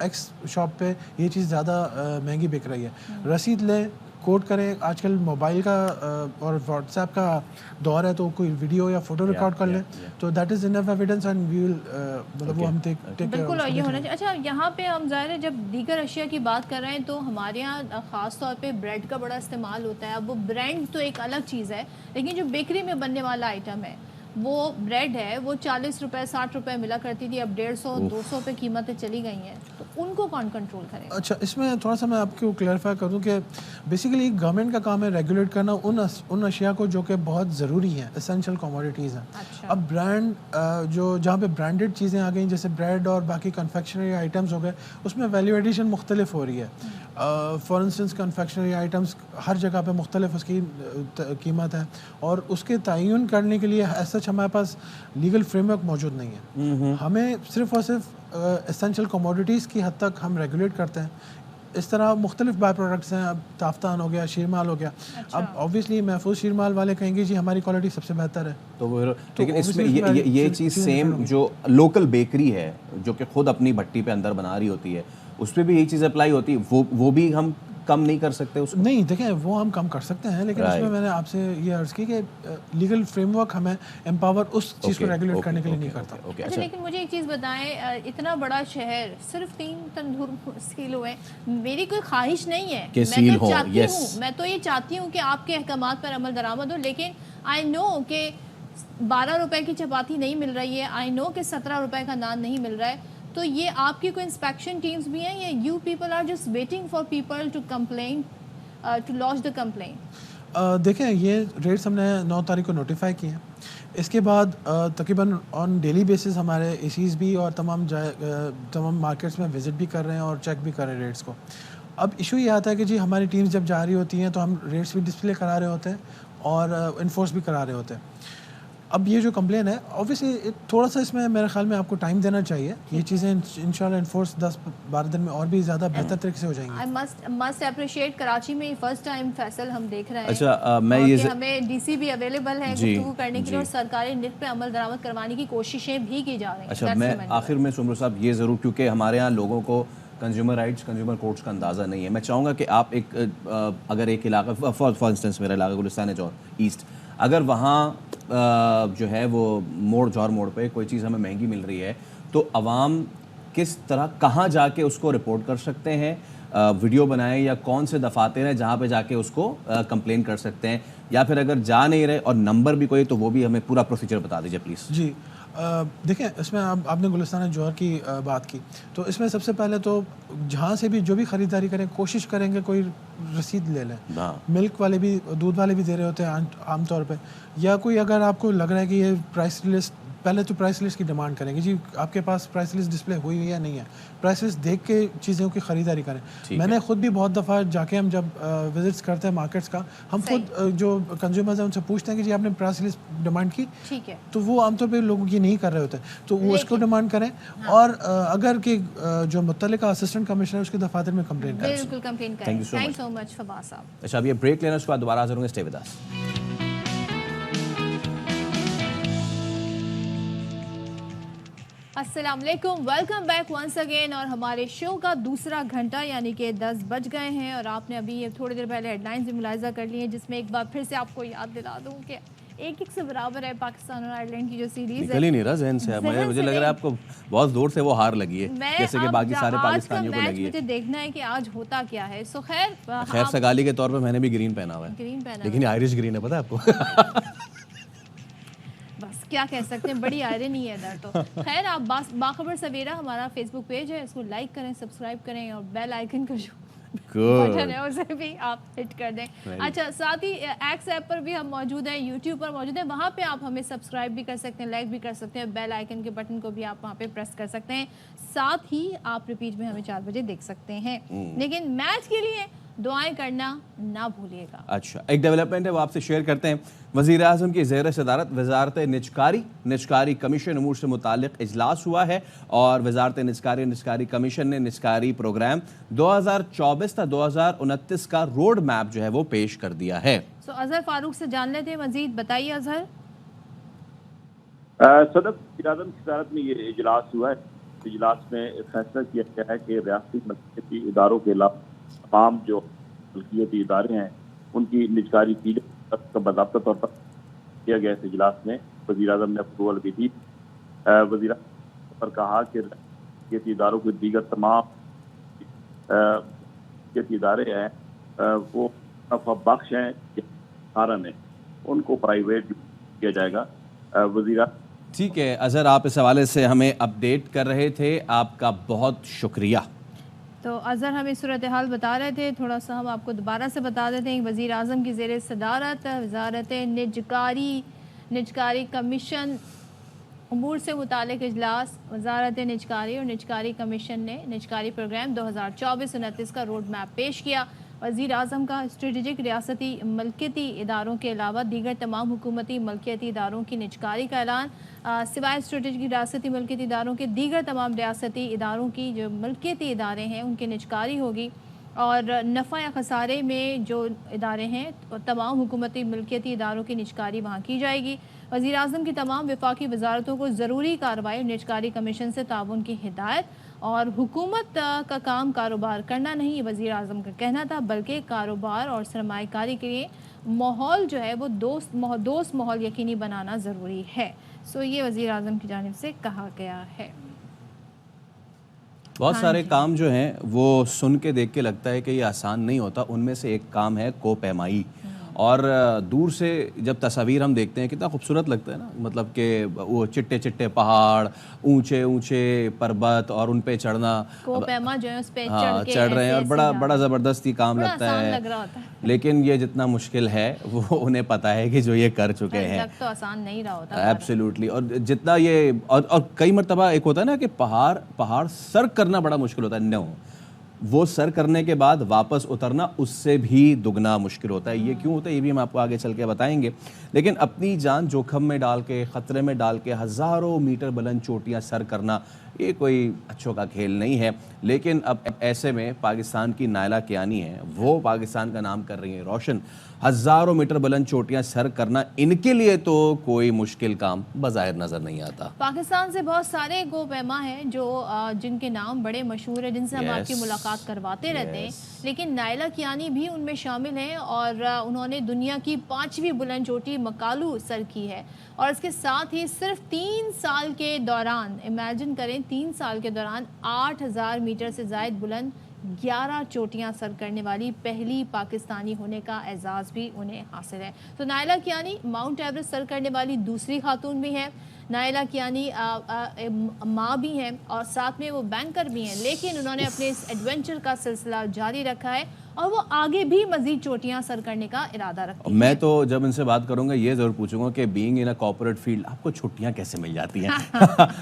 ایکس شاپ پہ یہ چیز زیادہ مہنگی بک رہی ہے. رسید لیں, کوٹ کریں. آج کل موبائل کا اور واٹس ایپ کا دور ہے, تو کوئی ویڈیو یا فوٹو ریکارڈ کر لیں, تو that is enough evidence and we will مطلب وہ ہم بالکل یہ ہونا چاہیے. اچھا یہاں پہ ہم ظاہر ہے جب دیگر اشیاء کی بات کر رہے ہیں تو ہمارے یہاں خاص طور پہ بریڈ کا بڑا استعمال ہوتا ہے. اب وہ برانڈ تو ایک الگ چیز ہے, لیکن جو بیکری میں بننے والا آئٹم ہے وہ بریڈ ہے, وہ 40 روپے 60 روپے ملا کرتی تھی, اب 150 200 پہ قیمتیں چلی گئی ہیں, تو ان کو کون کنٹرول کرے؟ اچھا اس میں تھوڑا سا میں آپ کو کلیئرفائی کر دوں کہ بیسیکلی گورنمنٹ کا کام ہے ریگولیٹ کرنا ان اشیاء کو جو کہ بہت ضروری ہیں, اسینشیل کموڈیٹیز ہیں. اب برانڈ جو جہاں پہ برانڈیڈ چیزیں آ گئیں جیسے بریڈ اور باقی کنفیکشنری آئٹمس ہو گئے, اس میں ویلیو ایڈیشن مختلف ہو رہی ہے. فار انسٹنس کنفیکشنری آئٹمس ہر جگہ پہ مختلف اس کی قیمت ہے, اور اس کے تعین کرنے کے لیے ایسا ہمارے پاس لیگل فریم ورک موجود نہیں ہے. ہمیں صرف اور صرف اسینشیل کموڈیٹیز کی حد تک ہم ریگولیٹ کرتے ہیں. اس طرح مختلف بائی پروڈکٹس ہیں, اب تافتان ہو گیا, شیرمال ہو گیا. اب اوبیسلی محفوظ شیرمال والے کہیں گے جی ہماری کوالٹی سب سے بہتر ہے, تو لیکن اس میں یہ چیز سیم جو لوکل بیکری ہے جو کہ خود اپنی بھٹی پہ اندر بنا رہی ہوتی ہے, اس پہ بھی یہی چیز اپلائی ہوتی ہے, وہ بھی ہم کم نہیں کر سکتے اس کو؟ نہیں دیکھیں وہ ہم کم کر سکتے ہیں, لیکن اس میں میں نے آپ سے یہ عرض کی کہ لیگل فریم ورک ہمیں امپاور اس چیز کو ریگولیٹ کرنے کے لیے نہیں کرتا. اچھا لیکن مجھے ایک چیز بتائیں, اتنا بڑا شہر صرف 3 تندور سیل ہوئے, میری کوئی خواہش نہیں ہے, میں تو یہ چاہتی ہوں کہ آپ کے احکامات پر عمل درآمد ہو, لیکن آئی نو کہ 12 روپے کی چپاتی نہیں مل رہی ہے, آئی نو کہ 17 روپے کا نان نہیں مل رہا ہے, تو یہ آپ کی کوئی انسپیکشن ٹیمز بھی ہیں یا you people are just waiting for people to complain to launch the complain? دیکھیں یہ ریٹس ہم نے 9 تاریخ کو نوٹیفائی کیے ہیں. اس کے بعد تقریباً آن ڈیلی بیسس ہمارے اے سیز بھی اور تمام مارکیٹس میں وزٹ بھی کر رہے ہیں اور چیک بھی کر رہے ہیں ریٹس کو. اب ایشو یہ آتا ہے کہ جی ہماری ٹیمز جب جا رہی ہوتی ہیں تو ہم ریٹس بھی ڈسپلے کرا رہے ہوتے ہیں اور انفورس بھی کرا رہے ہوتے ہیں. اب یہ جو کمپلین ہے اوبیسلی تھوڑا سا اس میں میرے خیال میں آپ کو ٹائم دینا چاہیے. یہ چیزیں انشاءاللہ انفورس 10-12 دن میں اور بھی زیادہ بہتر طریقے سے ہو جائیں گی. I must appreciate کراچی میں فرسٹ ٹائم فیصل ہم دیکھ رہے ہیں. اچھا میں یہ ہمیں ڈی سی بھی اویلیبل ہے گفتگو کرنے کے لیے, اور سرکاری نرخ پہ عمل درآمد کروانے کی کوششیں بھی کی جا رہی ہیں. اچھا میں آخر میں سمرو صاحب یہ ضرور, کیونکہ ہمارے یہاں لوگوں کو کنزیومر رائٹس کنزیومر کورٹس کا اندازہ نہیں ہے, میں چاہوں گا کہ آپ ایک اگر ایک علاقہ فار انسٹنس میرا علاقہ گلستان ہے جوہر ایسٹ, اگر وہاں جو ہے وہ جوہر موڑ پہ کوئی چیز ہمیں مہنگی مل رہی ہے تو عوام کس طرح کہاں جا کے اس کو رپورٹ کر سکتے ہیں, ویڈیو بنائیں یا کون سے دفاتر ہیں جہاں پہ جا کے اس کو کمپلین کر سکتے ہیں, یا پھر اگر جا نہیں رہے اور نمبر بھی کوئی تو وہ بھی ہمیں پورا پروسیجر بتا دیجیے پلیز. جی دیکھیں اس میں آپ نے گلستان جوہر کی بات کی, تو اس میں سب سے پہلے تو جہاں سے بھی جو بھی خریداری کریں کوشش کریں گے کوئی رسید لے لیں. ملک والے بھی دودھ والے بھی دے رہے ہوتے ہیں عام طور پہ, یا کوئی اگر آپ کو لگ رہا ہے کہ یہ پرائس لسٹ, پہلے تو پرائس لسٹ کی ڈیمانڈ کریں گے جی آپ کے پاس پرائس لسٹ ڈسپلے ہوئی ہوئی یا نہیں ہے, پرائس لسٹ دیکھ کے چیزوں کی خریداری کریں. میں نے خود بھی بہت دفعہ جا کے ہم جب وزٹس کرتے ہیں مارکیٹس کا, ہم خود جو کنزیومرز ہیں ان سے پوچھتے ہیں کہ جی آپ نے پرائس لسٹ ڈیمانڈ کی, تو وہ عام طور پہ لوگ یہ نہیں کر رہے ہوتے, تو وہ اس کو ڈیمانڈ کریں, اور اگر کہ جو متعلقہ اسسٹنٹ کمشنر اس کے دفاتر میں کمپلین کریں. بالکل کمپلین کریں. تھینک یو سو مچ فباز صاحب. اچھا اب یہ بریک لینا, اس کے بعد دوبارہ حاضر ہوں گے, اسٹے ود اس. السلام علیکم, ویلکم بیک ونس اگین. اور ہمارے شو کا دوسرا گھنٹہ یعنی کہ 10 بج گئے ہیں, اور آپ نے ابھی تھوڑی دیر پہلے ہیڈ لائنز بھی ملاحظہ کر لی ہیں, جس میں ایک بار پھر سے آپ کو یاد دلا دوں کہ 1-1 سے برابر ہے پاکستان اور آئرلینڈ کی جو سیریز ہے. نکل ہی نہیں رہا ذہن سے, مجھے لگ رہا ہے آپ کو بہت زور سے وہ ہار لگی ہے, جیسے کہ باقی سارے پاکستانیوں کو لگی ہے. مجھے دیکھنا ہے کہ آج ہوتا کیا ہے. سو خیر سگالی کے طور پہ میں نے بھی گرین پہنا ہوا ہے, لیکن آئرش گرین ہے, پتہ ہے آپ کو. بس کیا کہہ سکتے ہیں, بڑی آئرنی ہے ادھر تو. خیر آپ باخبر سویرا ہمارا فیس بک پیج ہے, اس کو لائک کریں, سبسکرائب کریں, اور بیل آئیکن کا جو بٹن ہے اسے بھی آپ ہٹ کر دیں. اچھا ساتھ ہی ایکس ایپ پر بھی ہم موجود ہیں, یوٹیوب پر موجود ہیں, وہاں پہ آپ ہمیں سبسکرائب بھی کر سکتے ہیں, لائک بھی کر سکتے ہیں, بیل آئیکن کے بٹن کو بھی آپ وہاں پہ پریس کر سکتے ہیں. ساتھ ہی آپ ریپیٹ میں ہمیں 4 بجے دیکھ سکتے ہیں. لیکن میچ کے لیے دعائیں کرنا نہ بھولیے گا. اچھا ایک ڈیولپمنٹ ہے وہ آپ سے شیئر کرتے ہیں. وزیر اعظم کی زیر صدارت وزارت نجکاری کمیشن امور سے متعلق اجلاس ہوا ہے, اور وزارت نجکاری کمیشن نے نجکاری پروگرام 2024 تا 2029 کا روڈ میپ جو ہے وہ پیش کر دیا ہے. سو اظہر فاروق سے جان لیتے ہیں مزید, بتائیے اظہر. صدر وزیر اعظم کی صدارت میں یہ اجلاس ہوا ہے, اجلاس میں فیصلہ کیا گیا ہے کہ ریاستی ملکیتی اداروں کے علاوہ تمام جو ملکیتی ادارے ہیں ان کی نجکاری کی جائے، باضابطہ طور پر کیا گیا اس اجلاس میں. وزیر اعظم نے اپروول بھی دی. وزیر اعظم پر کہا کہ ملکیتی اداروں کے دیگر تمام ملکیتی ادارے ہیں وہ نفع بخش ہیں کارن ہیں، ان کو پرائیویٹ کیا جائے گا. وزیر ٹھیک ہے اظہر، آپ اس حوالے سے ہمیں اپڈیٹ کر رہے تھے، آپ کا بہت شکریہ. تو اظہر ہمیں صورتحال بتا رہے تھے، تھوڑا سا ہم آپ کو دوبارہ سے بتا دیتے ہیں. وزیر اعظم کی زیر صدارت وزارت نجکاری کمیشن امور سے متعلق اجلاس، وزارت نجکاری اور نجکاری کمیشن نے نجکاری پروگرام 2024-29 کا روڈ میپ پیش کیا. وزیر اعظم کا اسٹریٹجک ریاستی ملکیتی اداروں کے علاوہ دیگر تمام حکومتی ملکیتی اداروں کی نجکاری کا اعلان. سوائے اسٹریٹجک ریاستی ملکیتی اداروں کے دیگر تمام ریاستی اداروں کی جو ملکیتی ادارے ہیں ان کی نجکاری ہوگی، اور نفع یا خسارے میں جو ادارے ہیں تمام حکومتی ملکیتی اداروں کی نجکاری وہاں کی جائے گی. وزیر اعظم کی تمام وفاقی وزارتوں کو ضروری کارروائی نجکاری کمیشن سے تعاون کی ہدایت. اور حکومت کا کام کاروبار کرنا نہیں، یہ وزیر اعظم کا کہنا تھا، بلکہ کاروبار اور سرمایہ کاری کے لیے ماحول جو ہے وہ دوست ماحول یقینی بنانا ضروری ہے. سو یہ وزیر اعظم کی جانب سے کہا گیا ہے. بہت سارے کام جو ہیں وہ سن کے دیکھ کے لگتا ہے کہ یہ آسان نہیں ہوتا. ان میں سے ایک کام ہے کوپیمائی، اور دور سے جب تصاویر ہم دیکھتے ہیں کتنا خوبصورت لگتا ہے نا، مطلب کہ وہ چٹے چٹے پہاڑ، اونچے اونچے پربت، اور ان پہ چڑھنا، کوپیما جو ہے اس پہ چڑھ رہے ہیں، اور بڑا زبردستی کام لگتا ہے. لیکن یہ جتنا مشکل ہے وہ انہیں پتہ ہے کہ جو یہ کر چکے ہیں تو آسان نہیں رہا ہوتا. ایبسلیوٹلی. اور جتنا یہ اور کئی مرتبہ ایک ہوتا ہے نا کہ پہاڑ سر کرنا بڑا مشکل ہوتا ہے، نو وہ سر کرنے کے بعد واپس اترنا اس سے بھی دگنا مشکل ہوتا ہے. یہ کیوں ہوتا ہے یہ بھی ہم آپ کو آگے چل کے بتائیں گے. لیکن اپنی جان جوکھم میں ڈال کے، خطرے میں ڈال کے ہزاروں میٹر بلند چوٹیاں سر کرنا یہ کوئی اچھوں کا کھیل نہیں ہے. لیکن اب ایسے میں پاکستان کی نائلہ کیانی ہیں، وہ پاکستان کا نام کر رہی ہیں روشن. ہزاروں میٹر بلند چوٹیاں سر کرنا ان کے لیے تو کوئی مشکل کام بظاہر نظر نہیں آتا. پاکستان سے بہت سارے کوپیما ہیں جو جن کے نام بڑے مشہور ہیں، جن سے ہم آپ کی ملاقات کرواتے رہتے ہیں، لیکن نائلہ کیانی بھی ان میں شامل ہیں. اور انہوں نے دنیا کی 5ویں بلند چوٹی مکالو سر کی ہے. اور اس کے ساتھ ہی صرف 3 سال کے دوران، امیجن کریں 3 سال کے دوران 8000 میٹر سے زائد بلند 11 چوٹیاں سر کرنے والی پہلی پاکستانی ہونے کا اعزاز بھی انہیں حاصل ہے. تو نائلہ کیانی ماؤنٹ ایوریسٹ سر کرنے والی دوسری خاتون بھی ہیں. نائلہ کیانی ماں بھی ہیں اور ساتھ میں وہ بینکر بھی ہیں، لیکن انہوں نے اپنے اس ایڈونچر کا سلسلہ جاری رکھا ہے اور وہ آگے بھی مزید چوٹیاں سر کرنے کا ارادہ رکھتی ہیں. میں تو جب ان سے بات کروں گا یہ ضرور پوچھوں گا کہ being in a corporate field آپ کو چھٹیاں کیسے مل جاتی ہیں.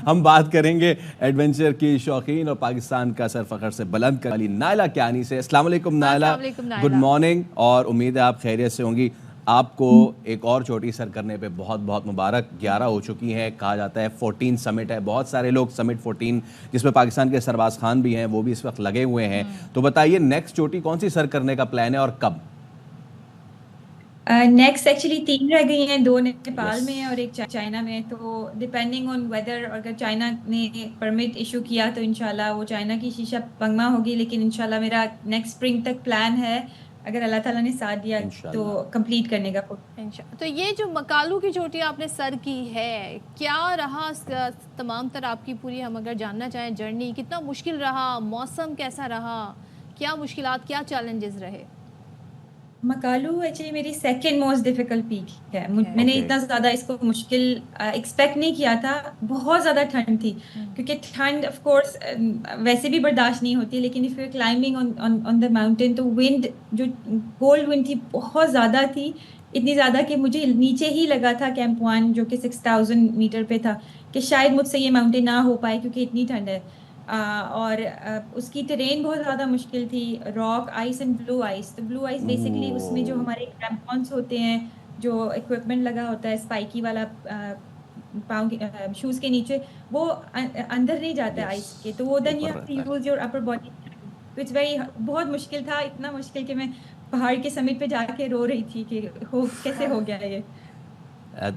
ہم بات کریں گے ایڈونچر کی شوقین اور پاکستان کا سر فخر سے بلند کرنے والی نائلہ کیانی سے. السلام علیکم نائلہ، گڈ مارننگ، اور امید ہے آپ خیریت سے ہوں گی. آپ کو ایک اور چوٹی سر کرنے پہ بہت بہت مبارک. 11 ہو چکی ہیں، کہا جاتا ہے 14 سمٹ ہے. بہت سارے لوگ سمٹ 14 جس میں پاکستان کے سرباز خان بھی ہیں وہ بھی اس وقت لگے ہوئے ہیں. تو بتائیے نیکسٹ چوٹی کون سی سر کرنے کا پلان ہے اور کب؟ نیکسٹ ایکچولی 3 رہ گئی ہیں، 2 نیپال میں ہیں اور ایک چائنا میں. تو ڈپینڈنگ آن ویدر، اگر چائنا نے پرمٹ ایشو کیا تو انشاءاللہ وہ چائنا کی شیشہ پنگما ہوگی. لیکن انشاءاللہ میرا نیکسٹ اسپرنگ تک پلان ہے، اگر اللہ تعالیٰ نے ساتھ دیا تو کمپلیٹ کرنے کا. تو یہ جو مکالو کی چوٹی آپ نے سر کی ہے، کیا رہا تمام تر آپ کی پوری، ہم اگر جاننا چاہیں جرنی، کتنا مشکل رہا، موسم کیسا رہا، کیا مشکلات، کیا چیلنجز رہے؟ مکالو ایکچولی میری سیکنڈ موسٹ ڈیفیکلٹ پیک ہے. میں نے اتنا زیادہ اس کو مشکل ایکسپیکٹ نہیں کیا تھا. بہت زیادہ ٹھنڈ تھی، کیونکہ ٹھنڈ آف کورس ویسے بھی برداشت نہیں ہوتی، لیکن if you are climbing on the mountain تو ونڈ، جو کولڈ ونڈ تھی بہت زیادہ تھی. اتنی زیادہ کہ مجھے نیچے ہی لگا تھا کیمپ 1 جو کہ 6000 میٹر پہ تھا کہ شاید مجھ سے یہ ماؤنٹین نہ ہو پائے کیونکہ اتنی ٹھنڈ ہے. اور اس کی ٹرین بہت زیادہ مشکل تھی، rock ice and blue ice. تو بلو آئس بیسکلی اس میں جو ہمارے کریمپونس ہوتے ہیں، جو اکوپمنٹ لگا ہوتا ہے اسپائکی والا پاؤں شوز کے نیچے، وہ اندر نہیں جاتا ہے آئس کے، تو وہ then you have to use your upper body. تو اٹس ویری، بہت مشکل تھا، اتنا مشکل کہ میں پہاڑ کے سمٹ پہ جا کے رو رہی تھی کہ کیسے ہو گیا یہ.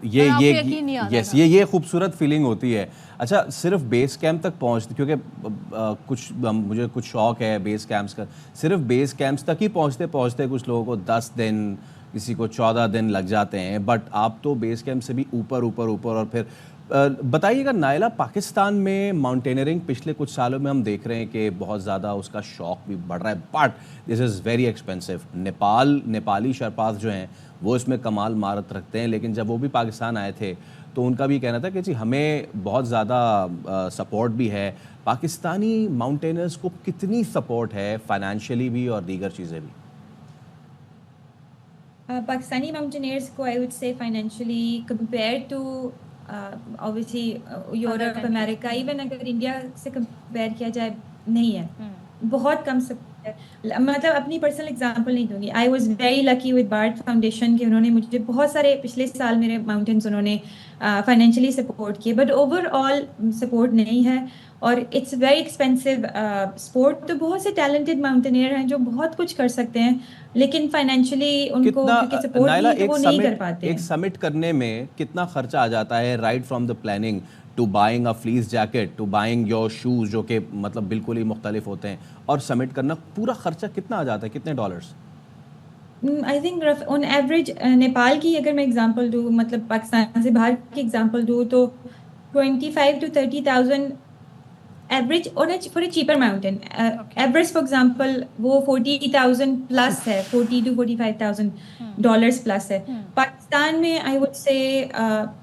یہ خوبصورت فیلنگ ہوتی ہے. اچھا صرف بیس کیمپ تک پہنچتے, کیونکہ مجھے کچھ شوق ہے بیس کیمپس کا, صرف بیس کیمپس تک ہی پہنچتے کچھ لوگوں کو 10 دن, کسی کو 14 دن لگ جاتے ہیں, بٹ آپ تو بیس کیمپ سے بھی اوپر اور پھر بتائیے گا نائلہ, پاکستان میں ماؤنٹینئرنگ پچھلے کچھ سالوں میں ہم دیکھ رہے ہیں کہ بہت زیادہ اس کا شوق بھی بڑھ رہا ہے, but this is very expensive. Nepali Sherpas جو ہیں وہ اس میں کمال مہارت رکھتے ہیں, لیکن جب وہ بھی پاکستان آئے تھے تو ان کا بھی کہنا تھا کہ جی ہمیں بہت زیادہ سپورٹ بھی ہے. پاکستانی ماؤنٹینرز کو کتنی سپورٹ ہے فائنینشلی بھی اور دیگر چیزیں بھی؟ پاکستانی ماؤنٹینئرز کو I would say financially compare to obviously Europe, امریکہ, ایون اگر انڈیا سے کمپیئر کیا جائے نہیں ہے, بہت کم سپورٹ ہے. مطلب اپنی پرسنل اگزامپل نہیں دوں گی, I was very lucky with Bart foundation کہ انہوں نے مجھے بہت سارے پچھلے سال میرے ماؤنٹینز انہوں نے فائنینشلی سپورٹ کیے, بٹ اوور آل سپورٹ نہیں ہے اور اٹس ویری ایکسپینسو اسپورٹ. تو بہت سے ٹیلنٹڈ ماؤنٹینئر ہیں جو بہت کچھ کر سکتے ہیں, لیکن فائنینشلی ان کو سپورٹ نہیں, وہ نہیں کر پاتے. ایک سمٹ کرنے میں کتنا خرچہ آ جاتا ہے, right from the planning to buying a fleece jacket to buying your shoes جو کہ مطلب بالکل ہی مختلف ہوتے ہیں, اور سمٹ کرنا پورا خرچہ کتنا آ جاتا ہے, کتنے dollars? I think on average Nepal کی اگر میں اگزامپل دوں, مطلب پاکستان سے باہر کی اگزامپل دوں, تو 25,000 to 30,000 average for a cheaper mountain. Everest for example وہ 40,000 پلس ہے, 40 to 45,000 ڈالرز پلس ہے. پاکستان میں آئی وڈ سے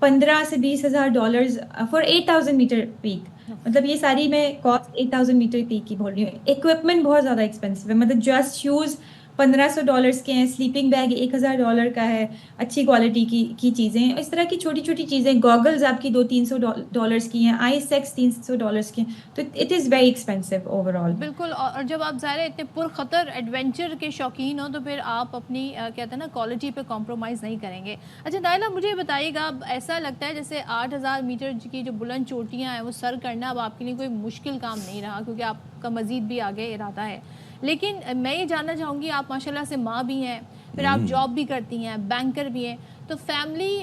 15 سے 20,000 ڈالرز فار 8,000 میٹر پیک. مطلب یہ ساری میں کاسٹ 8,000 میٹر پیک کی بول رہی ہوں. اکوپمنٹ بہت زیادہ ایکسپینسو ہے, مطلب جسٹ شوز $1,500 کے ہیں, سلیپنگ بیگ $1,000 کا ہے, اچھی کوالٹی کی چیزیں, اس طرح کی چھوٹی چھوٹی چیزیں. گوگلز آپ کی $200-300 کی ہیں, آئی سیکس $300 کی ہیں, تو it is very expensive over all. بالکل. اور جب آپ ظاہر اتنے پرخطر ایڈونچر کے شوقین ہوں تو پھر آپ اپنی کہتے ہیں نا کوالٹی پہ کمپرومائز نہیں کریں گے. اچھا نائلہ مجھے بتائیے گا, اب ایسا لگتا ہے جیسے 8,000 میٹر کی جو بلند چوٹیاں ہیں وہ سر کرنا اب آپ کے لیے کوئی مشکل کام نہیں رہا, کیونکہ آپ کا مزید بھی آگے ارادہ ہے. لیکن میں یہ جاننا چاہوں گی, آپ ماشاءاللہ سے ماں بھی ہیں, پھر آپ جاب بھی کرتی ہیں, بینکر بھی ہیں, تو فیملی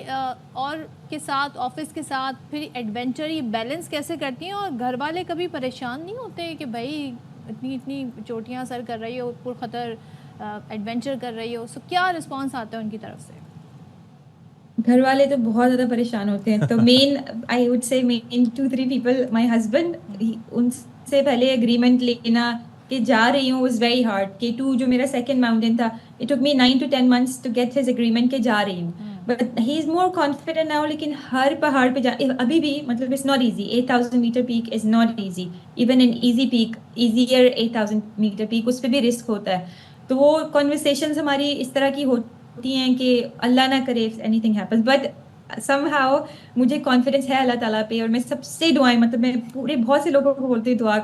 اور کے ساتھ, آفس کے ساتھ پھر ایڈونچر یہ بیلنس کیسے کرتی ہیں؟ اور گھر والے کبھی پریشان نہیں ہوتے کہ بھائی اتنی چوٹیاں سر کر رہی ہو, پرخطر ایڈونچر کر رہی ہو, سو کیا رسپانس آتا ہے ان کی طرف سے؟ گھر والے تو بہت زیادہ پریشان ہوتے ہیں. تو مین آئی وڈ سے مین 2-3 پیپل, مائی ہسبینڈ, ان سے پہلے اگریمنٹ لینا کہ جا رہی ہوں واز ویری ہارڈ. K2 جو میرا سیکنڈ ماؤنٹین تھا, it took me 9 to 10 months to get his agreement کہ جا رہی ہوں, but he is more confident now. لیکن ہر پہاڑ پہ ابھی بھی مطلب it's not easy. 8,000 metre peak is not easy, even an easy peak, easier 8,000 metre peak, اس پہ بھی رسک ہوتا ہے. تو وہ کنورسیشنز ہماری اس طرح کی ہوتی ہیں کہ اللہ نہ کرے any thing happens, but some how مجھے کانفیڈنس ہے اللہ تعالیٰ پہ, اور میں سب سے دعائیں, مطلب میں پورے بہت سے لوگوں کو بولتی ہوں دعا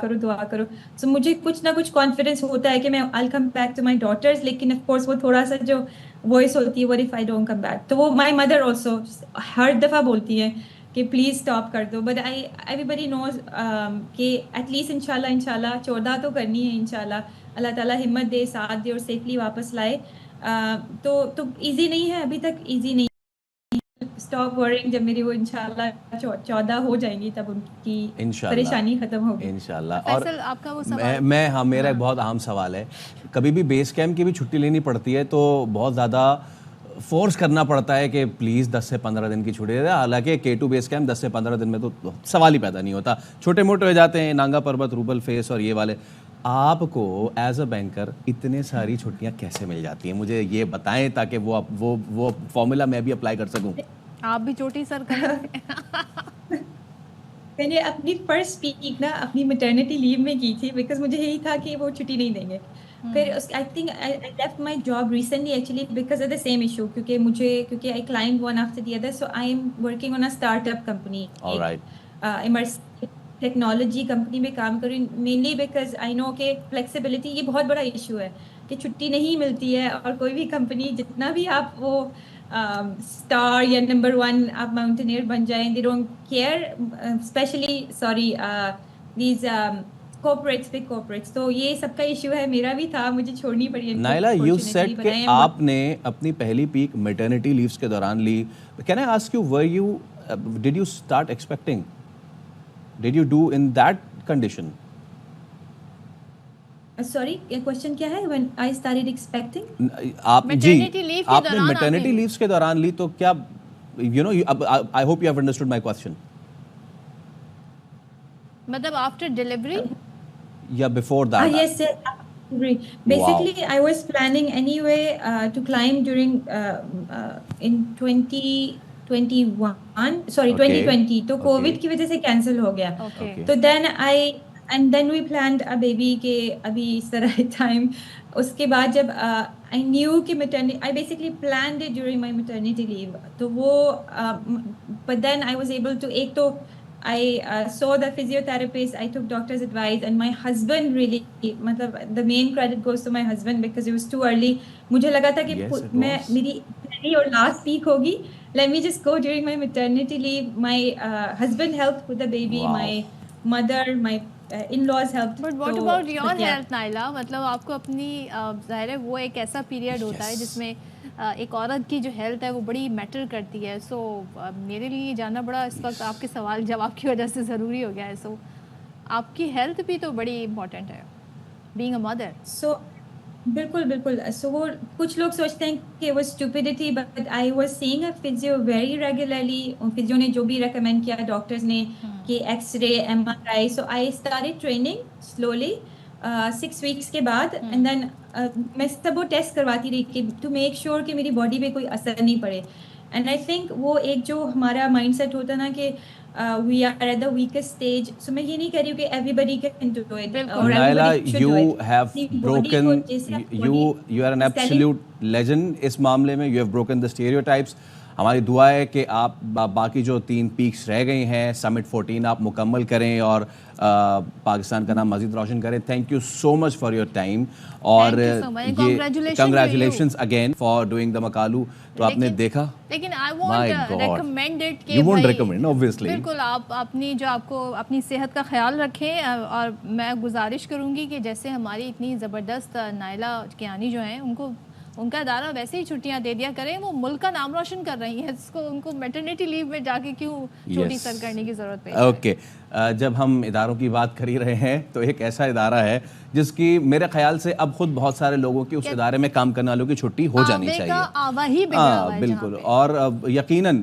کرو. سو مجھے کچھ نہ کچھ کانفیڈنس ہوتا ہے کہ میں I come back to my daughters. لیکن آف کورس وہ تھوڑا سا جو وائس ہوتی ہے وہ if I don't come back, تو وہ مائی مدر آلسو ہر دفعہ بولتی ہیں کہ پلیز اسٹاپ کر دو. بٹ ایوری بڈی نوز کہ ایٹ لیسٹ انشاءاللہ 14 تو کرنی ہے انشاءاللہ. اللہ تعالیٰ ہمت دے, ساتھ دے اور سیفلی واپس لائے. تو ایزی نہیں ہے, ابھی تک ایزی نہیں. اسٹاپ ورنگ, جب میری وہ انشاءاللہ 14 ہو جائیں گی تب ان کی پریشانی ختم ہوگی انشاءاللہ. اور آپ کا وہ سوال میرا ایک بہت اہم سوال ہے, کبھی بھی بیس کیمپ کی بھی چھٹی لینی پڑتی ہے تو بہت زیادہ فورس کرنا پڑتا ہے کہ پلیز 10 سے 15 دن کی چھٹی دے. حالانکہ K2 بیس کیمپ 10 سے 15 دن میں تو سوال ہی پیدا نہیں ہوتا, چھوٹے موٹے ہو جاتے ہیں, نانگا پربت, روبل فیس اور یہ والے. آپ کو ایز اے بینکر اتنے ساری چھٹیاں کیسے مل جاتی ہیں, مجھے یہ بتائیں تاکہ وہ فارمولا میں بھی اپلائی کر سکوں. آپ بھی چوٹی سر کریں. میں نے اپنی فرسٹ پیک نا اپنی میٹرنیٹی لیو میں کی تھی, بیکاز مجھے یہی تھا کہ وہ چھٹی نہیں دیں گے. پھر I think I left my job recently actually because of the same issue, کیونکہ I climb one after the other. So I am working on a start up company, immersive technology company میں کام کر رہی ہوں, mainly because I نو کہ flexibility یہ بہت بڑا ایشو ہے کہ چھٹی نہیں ملتی ہے. اور کوئی بھی کمپنی جتنا بھی آپ وہ اسٹار یا نمبر 1 آپ ماؤنٹینئر بن جائیں, they don't care, especially these corporates تو یہ سب کا ایشو ہے, میرا بھی تھا, مجھے چھوڑنی پڑی. نائلہ, you said کہ آپ نے اپنی پہلی پیک میٹرنٹی لیوز کے دوران لی. Can I ask you, did you start expecting? Did you do in that condition? Sorry, question کیا ہے? When I started expecting? آپ جی آپ نے میٹرنٹی لیوز کے دوران لی تو کیا, you know, I hope you have understood my question. مطلب after delivery? Yeah, before that. Yes, basically I was planning anyway to climb during in 2020 تو کووڈ کی وجہ سے کینسل ہو گیا. تو then we planned a baby کہ ابھی اس طرح ٹائم. اس کے بعد جب I knew کہ I basically planned it during my maternity leave. تو وہ but then I was able to, ایک تو I saw the physiotherapist, I took doctor's advice, and my husband really, matlab the main credit goes to my husband because it was too early. مجھے لگا تھا کہ میں میری پہلی اور last peak ہوگی, let me just go during my maternity leave. My husband helped with the baby, my mother, my in-laws helped. But what about your health, Naila? مطلب آپ کو اپنی ظاہر ہے وہ ایک ایسا پیریڈ ہوتا ہے جس میں ایک عورت کی جو ہیلتھ ہے وہ بڑی میٹر کرتی ہے. سو میرے لیے جاننا بڑا اس وقت آپ کے سوال جواب کی وجہ سے ضروری ہو گیا ہے. سو آپ کی ہیلتھ بھی تو بڑی امپورٹنٹ ہے, بینگ اے مدر. سو بالکل. سو وہ کچھ لوگ سوچتے ہیں کہ وہ stupidity, but I was seeing a physio very regularly. Physio نے جو بھی ریکمینڈ کیا ڈاکٹرز نے کہ X ray, M R I. So I started training slowly 6 weeks کے بعد, اینڈ دین میں سب وہ ٹیسٹ کرواتی رہی کہ ٹو میک شیور کہ میری باڈی پہ کوئی اثر نہیں پڑے. اینڈ آئی تھنک وہ ایک جو ہمارا مائنڈ سیٹ ہوتا نا کہ we are at the next stage. So میں یہ نہیں کہہ رہی ہوں کہ everybody can do it. Naila, you have broken, you are an absolute legend اس معاملے میں. You have broken the stereotypes. ہماری دعا ہے کہ آپ باقی جو 3 پیکس رہ گئی ہیں سمٹ 14 آپ مکمل کریں اور پاکستان کا نام مزید روشن کریں. Thank you so much for your time, اور یہ congratulations again for doing the Makalu. تو آپ نے دیکھا, لیکن آئی وانٹ ریکمینڈ اٹ کہ یو وونٹ ریکمینڈ obviously. بالکل آپ اپنی جو آپ کو اپنی صحت کا خیال رکھیں, اور میں گزارش کروں گی کہ جیسے ہماری اتنی زبردست نائلہ کیانی جو ہیں ان کا ادارہ ویسے ہی چھٹیاں دے دیا کریں. وہ ملک کا نام روشن کر رہی ہیں, اس کو ان کو میٹرنیٹی لیو میں جا کے کیوں چھوٹی سر کرنے کی ضرورت پڑی. اوکے, جب ہم اداروں کی بات کر ہی رہے ہیں تو ایک ایسا ادارہ ہے جس کی میرے خیال سے اب خود بہت سارے لوگوں کی اس ادارے میں کام کرنے والوں کی چھٹی ہو جانی چاہیے. بالکل, اور یقیناً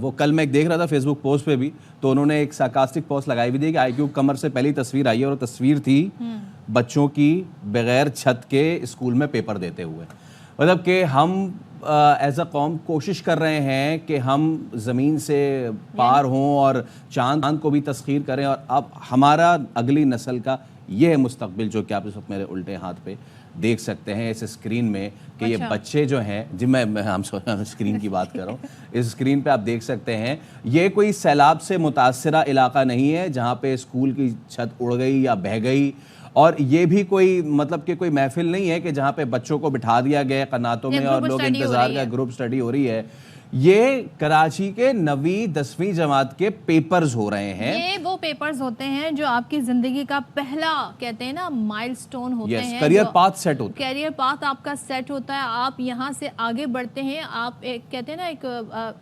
وہ کل میں ایک دیکھ رہا تھا فیس بک پوسٹ پہ بھی, تو انہوں نے ایک سارکاسٹک پوسٹ لگائی بھی تھی کہ آئی کیوب کمر سے پہلی تصویر آئی ہے, اور تصویر تھی بچوں کی بغیر چھت کے اسکول میں پیپر دیتے ہوئے. مطلب کہ ہم ایز اے قوم کوشش کر رہے ہیں کہ ہم زمین سے پار ہوں اور چاند کو بھی تسخیر کریں, اور اب ہمارا اگلی نسل کا یہ مستقبل جو کہ آپ اس وقت میرے الٹے ہاتھ پہ دیکھ سکتے ہیں اس اسکرین میں کہ یہ بچے جو ہیں, جی میں ہم اسکرین کی بات کر رہا ہوں, اس اسکرین پہ آپ دیکھ سکتے ہیں یہ کوئی سیلاب سے متاثرہ علاقہ نہیں ہے جہاں پہ اسکول کی چھت اڑ گئی یا بہہ گئی, اور یہ بھی کوئی مطلب کہ کوئی محفل نہیں ہے کہ جہاں پہ بچوں کو بٹھا دیا گیا قناتوں میں اور لوگ انتظار کا گروپ سٹڈی ہو رہی ہے. یہ کراچی کے 9ویں 10ویں جماعت کے پیپرز ہو رہے ہیں. یہ وہ پیپرز ہوتے ہیں جو آپ کی زندگی کا پہلا کہتے ہیں نا مائل سٹون ہوتے ہیں, کیریئر پاتھ سیٹ ہوتا ہے. کیریئر پاتھ آپ کا سیٹ ہوتا ہے, آپ یہاں سے آگے بڑھتے ہیں. آپ ایک کہتے ہیں نا ایک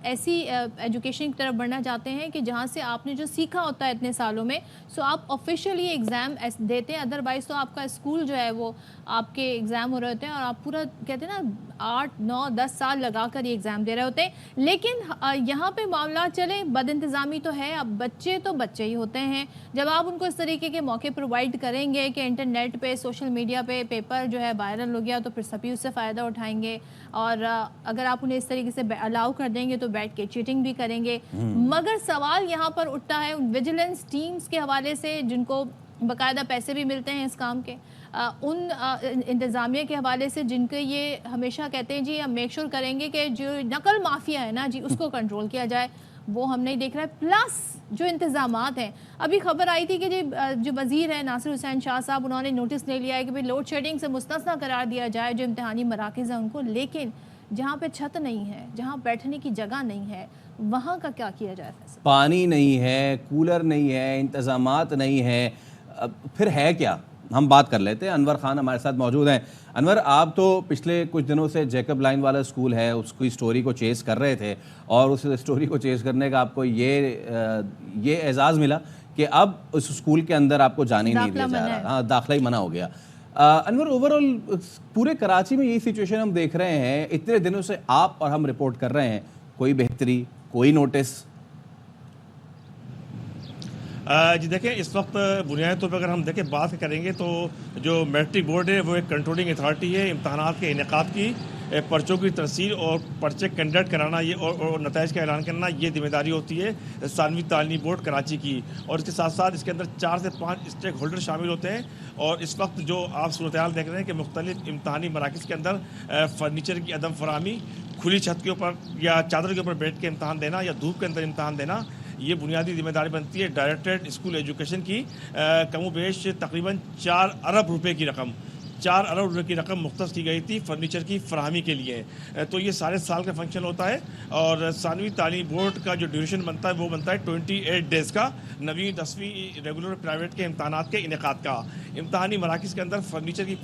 ایسی ایجوکیشن کی طرف بڑھنا چاہتے ہیں کہ جہاں سے آپ نے جو سیکھا ہوتا ہے اتنے سالوں میں, سو آپ آفیشیلی ایگزام دیتے ہیں. ادروائز تو آپ کا اسکول جو ہے وہ آپ کے ایگزام ہو رہے ہوتے ہیں, اور آپ پورا کہتے ہیں نا 8 9 10 سال لگا کر یہ ایگزام دے رہے ہوتے ہیں. لیکن یہاں پہ معاملات چلیں, بد انتظامی تو ہے, اب بچے تو بچے ہی ہوتے ہیں. جب آپ ان کو اس طریقے کے موقع پرووائڈ کریں گے کہ انٹرنیٹ پہ سوشل میڈیا پہ پیپر جو ہے وائرل ہو گیا, تو پھر سبھی اس سے فائدہ اٹھائیں گے, اور اگر آپ انہیں اس طریقے سے الاؤ کر دیں گے تو بیٹھ کے چیٹنگ بھی کریں گے. مگر سوال یہاں پر اٹھتا ہے ان ویجیلنس ٹیمز کے حوالے سے جن کو باقاعدہ پیسے بھی ملتے ہیں اس کام کے, ان انتظامیہ کے حوالے سے جن کے یہ ہمیشہ کہتے ہیں جی ہم میک شور کریں گے کہ جو نقل مافیا ہے نا جی اس کو کنٹرول کیا جائے, وہ ہم نہیں دیکھ رہے. پلس جو انتظامات ہیں, ابھی خبر آئی تھی کہ جی جو وزیر ہے ناصر حسین شاہ صاحب, انہوں نے نوٹس لے لیا ہے کہ لوڈ شیڈنگ سے مستثنا قرار دیا جائے جو امتحانی مراکز ہیں ان کو, لیکن جہاں پہ چھت نہیں ہے, جہاں بیٹھنے کی جگہ نہیں ہے, وہاں کا کیا کیا جائے؟ پانی نہیں ہے, کولر نہیں ہے, انتظامات نہیں ہے, پھر ہے کیا؟ ہم بات کر لیتے ہیں. انور خان ہمارے ساتھ موجود ہیں. انور, آپ تو پچھلے کچھ دنوں سے جیکب لائن والا اسکول ہے اس کی اسٹوری کو چیز کر رہے تھے, اور اس اسٹوری کو چیز کرنے کا آپ کو یہ اعزاز ملا کہ اب اس اسکول کے اندر آپ کو جانے نہیں دیا جا رہا. ہاں, داخلہ ہی منع ہو گیا. انور, اوورآل پورے کراچی میں یہی سچویشن ہم دیکھ رہے ہیں, اتنے دنوں سے آپ اور ہم رپورٹ کر رہے ہیں, کوئی بہتری, کوئی نوٹس؟ جی دیکھیں, اس وقت بنیادی طور پر اگر ہم دیکھیں بات کریں گے تو جو میٹرک بورڈ ہے وہ ایک کنٹرولنگ اتھارٹی ہے. امتحانات کے انعقاد کی, پرچوں کی ترسیل اور پرچے کنڈکٹ کرانا یہ اور نتائج کا اعلان کرنا یہ ذمہ داری ہوتی ہے ثانوی تعلیمی بورڈ کراچی کی. اور اس کے ساتھ ساتھ اس کے اندر 4 سے 5 اسٹیک ہولڈر شامل ہوتے ہیں. اور اس وقت جو آپ صورتحال دیکھ رہے ہیں کہ مختلف امتحانی مراکز کے اندر فرنیچر کی عدم فراہمی, کھلی چھت کے اوپر یا چادر کے اوپر بیٹھ کے امتحان دینا یا دھوپ کے اندر امتحان دینا, یہ بنیادی ذمہ داری بنتی ہے ڈائریکٹریٹ اسکول ایجوکیشن کی. کم و بیش تقریباً 4 ارب روپے کی رقم مختص کی گئی تھی فرنیچر کی فراہمی کے لیے. تو یہ سارے سال کا فنکشن ہوتا ہے. اور ثانوی تعلیم بورڈ کا جو ڈیوریشن بنتا ہے وہ بنتا ہے 28 ڈیز کا, 9ویں 10ویں ریگولر پرائیویٹ کے امتحانات کے انعقاد کا. امتحانی مراکز کے اندر فرنیچر کی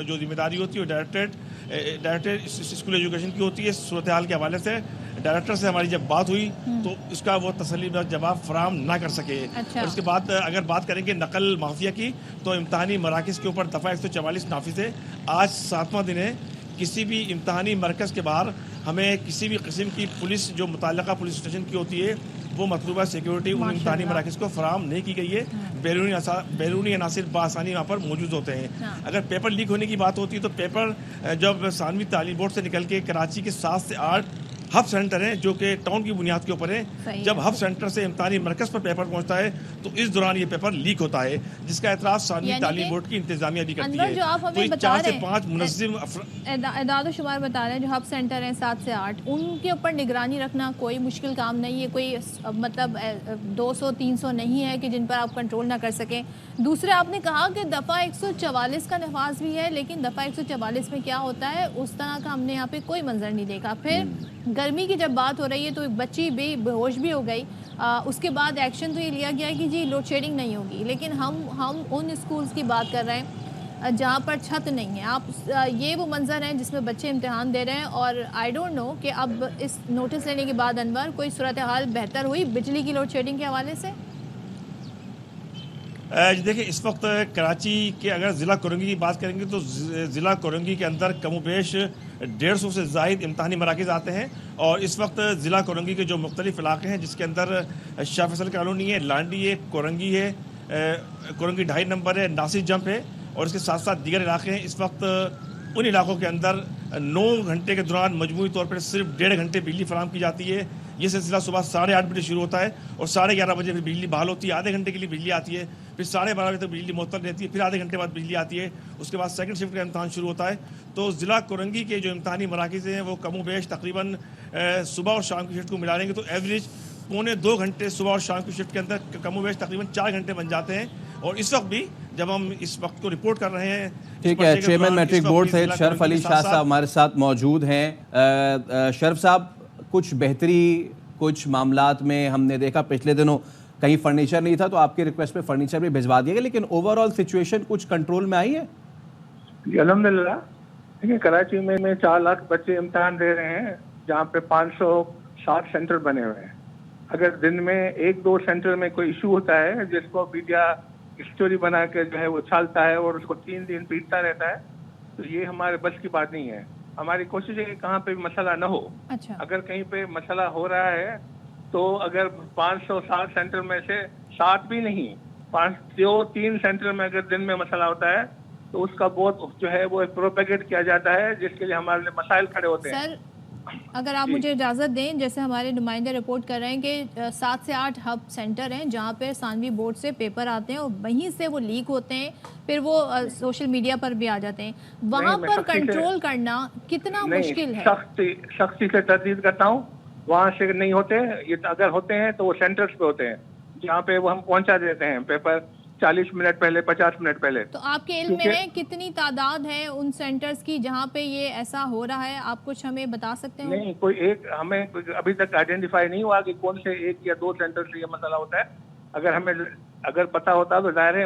جو ذمہ داری ہوتی ہے وہ ڈائریکٹریٹ اسکول ایجوکیشن کی ہوتی ہے. صورتحال کے حوالے سے ڈائریکٹر سے ہماری جب بات ہوئی تو اس کا وہ تسلی جواب فراہم نہ کر سکے. اور اس کے بعد اگر بات کریں گے نقل مافیا کی, تو امتحانی مراکز کے اوپر دفعہ 144 نافذ ہے. آج 7واں دن ہے. کسی بھی امتحانی مرکز کے باہر ہمیں کسی بھی قسم کی پولیس جو متعلقہ پولیس اسٹیشن کی ہوتی ہے وہ مطلوبہ سیکیورٹی ان امتحانی مراکز کو فراہم نہیں کی گئی ہے. بیرونی عناصر بآسانی وہاں پر موجود ہوتے ہیں. اگر پیپر لیک ہونے کی بات ہوتی ہے تو پیپر جب ثانوی تعلیم بورڈ سے نکل کے کراچی کے 7 سے 8 ہب سینٹر ہیں جو کہ ٹاؤن کی بنیاد کے اوپر ہیں, جب ہب سینٹر سے امتحانی مرکز پر پیپر پہنچتا ہے تو اس دوران یہ پیپر لیک ہوتا ہے, جس کا اعتراف ثانوی تعلیم بورڈ کی انتظامیہ بھی کرتی ہے. تو 4 سے 5 منظم اعداد و شمار بتا رہے ہیں جو ہب سینٹر ہیں 7 سے 8, ان کے اوپر نگرانی رکھنا کوئی مشکل کام نہیں ہے. کوئی مطلب 200-300 نہیں ہے کہ جن پر آپ کنٹرول نہ کر سکیں. دوسرے, آپ نے کہا کہ دفعہ 144 کا نفاذ بھی ہے, لیکن دفعہ 144 میں کیا ہوتا ہے اس طرح کا ہم نے یہاں پہ کوئی منظر نہیں دیکھا. پھر گرمی کی جب بات ہو رہی ہے تو ایک بچی بے ہوش بھی ہو گئی. اس کے بعد ایکشن تو یہ لیا گیا کہ جی لوڈ شیڈنگ نہیں ہوگی, لیکن ہم ان اسکولز کی بات کر رہے ہیں جہاں پر چھت نہیں ہے. آپ یہ وہ منظر ہیں جس میں بچے امتحان دے رہے ہیں. اور آئی ڈونٹ نو کہ اب اس نوٹس لینے کے بعد انور کوئی صورتحال بہتر ہوئی بجلی کی لوڈ شیڈنگ کے حوالے سے؟ دیکھیں, اس وقت کراچی کے اگر ضلع کورنگی کی بات کریں گے تو ضلع کورنگی کے اندر کم و بیش 150 سے زائد امتحانی مراکز آتے ہیں. اور اس وقت ضلع کورنگی کے جو مختلف علاقے ہیں جس کے اندر شاہ فیصل کالونی ہے, لانڈی ہے, کورنگی ہے, کورنگی 2.5 نمبر ہے, ناصر جمپ ہے, اور اس کے ساتھ ساتھ دیگر علاقے ہیں. اس وقت ان علاقوں کے اندر 9 گھنٹے کے دوران مجموعی طور پر صرف 1.5 گھنٹے بجلی فراہم کی جاتی ہے. یہ سلسلہ صبح 8:30 بجے شروع ہوتا ہے اور 11:30 بجے پھر بجلی بحال ہوتی ہے. آدھے گھنٹے کے لیے بجلی آتی ہے, پھر 12:30 بجے تک بجلی معطل رہتی ہے, پھر آدھے گھنٹے بعد بجلی آتی ہے. اس کے بعد سیکنڈ شفٹ کا امتحان شروع ہوتا ہے. تو ضلع کورنگی کے جو امتحانی مراکز ہیں وہ کم و بیش تقریباً صبح اور شام کی شفٹ کو ملا لیں گے تو ایوریج 1.25 گھنٹے صبح اور شام کی شفٹ کے اندر کم و بیش تقریباً 4 گھنٹے بن جاتے ہیں. اور اس وقت بھی جب ہم اس وقت کو رپورٹ کر رہے ہیں, ٹھیک ہے, چیئرمین میٹرک بورڈ سے شرف علی شاہ صاحب ہمارے ساتھ موجود ہیں. شرف صاحب, کچھ بہتری کچھ معاملات میں ہم نے دیکھا پچھلے دنوں کہیں فرنیچر نہیں تھا تو آپ کی ریکویسٹ پہ فرنیچر بھی بھجوا دیا گیا, لیکن اوور آل سچویشن کچھ کنٹرول میں آئی ہے؟ جی الحمدللہ. دیکھیں, کراچی میں 4 لاکھ بچے امتحان دے رہے ہیں جہاں پہ 560 سینٹر بنے ہوئے ہیں. اگر دن میں 1-2 سینٹر میں کوئی ایشو ہوتا ہے جس کو میڈیا اسٹوری بنا کے جو ہے وہ چھالتا ہے اور اس کو 3 دن پیٹتا رہتا ہے, تو یہ ہمارے بس کی بات نہیں ہے. ہماری کوشش ہے کہ کہاں پہ مسئلہ نہ ہو. اگر کہیں پہ مسئلہ ہو رہا ہے تو اگر 560 سینٹر میں سے 7 بھی نہیں 3 سینٹر میں اگر دن میں مسئلہ ہوتا ہے تو اس کا بہت جو ہے وہ پروپیگیٹ کیا جاتا ہے, جس کے لیے ہمارے لیے مسائل کھڑے ہوتے ہیں. سر, اگر آپ مجھے اجازت دیں, جیسے ہمارے نمائندے رپورٹ کر رہے ہیں کہ 7 سے 8 ہب سینٹر ہیں جہاں پہ ثانوی بورڈ سے پیپر آتے ہیں اور وہیں سے وہ لیک ہوتے ہیں, پھر وہ سوشل میڈیا پر بھی آ جاتے ہیں. وہاں پر کنٹرول کرنا کتنا مشکل ہے؟ سختی سے تردید کرتا ہوں, وہاں سے نہیں ہوتے. یہ اگر ہوتے ہیں تو وہ سینٹرز پہ ہوتے ہیں جہاں پہ وہ ہم پہنچا دیتے ہیں پیپر 40 منٹ پہلے 50 منٹ پہلے. تو آپ کے علم میں ہے کتنی تعداد ہے ان سینٹرز کی جہاں پہ یہ ایسا ہو رہا ہے؟ آپ کچھ ہمیں بتا سکتے ہیں؟ نہیں, کوئی ایک ہمیں ابھی تک آئیڈینٹیفائی نہیں ہوا کہ کون سے 1 یا 2 سینٹر سے یہ مسئلہ ہوتا ہے. اگر ہمیں پتہ ہوتا تو ظاہر ہے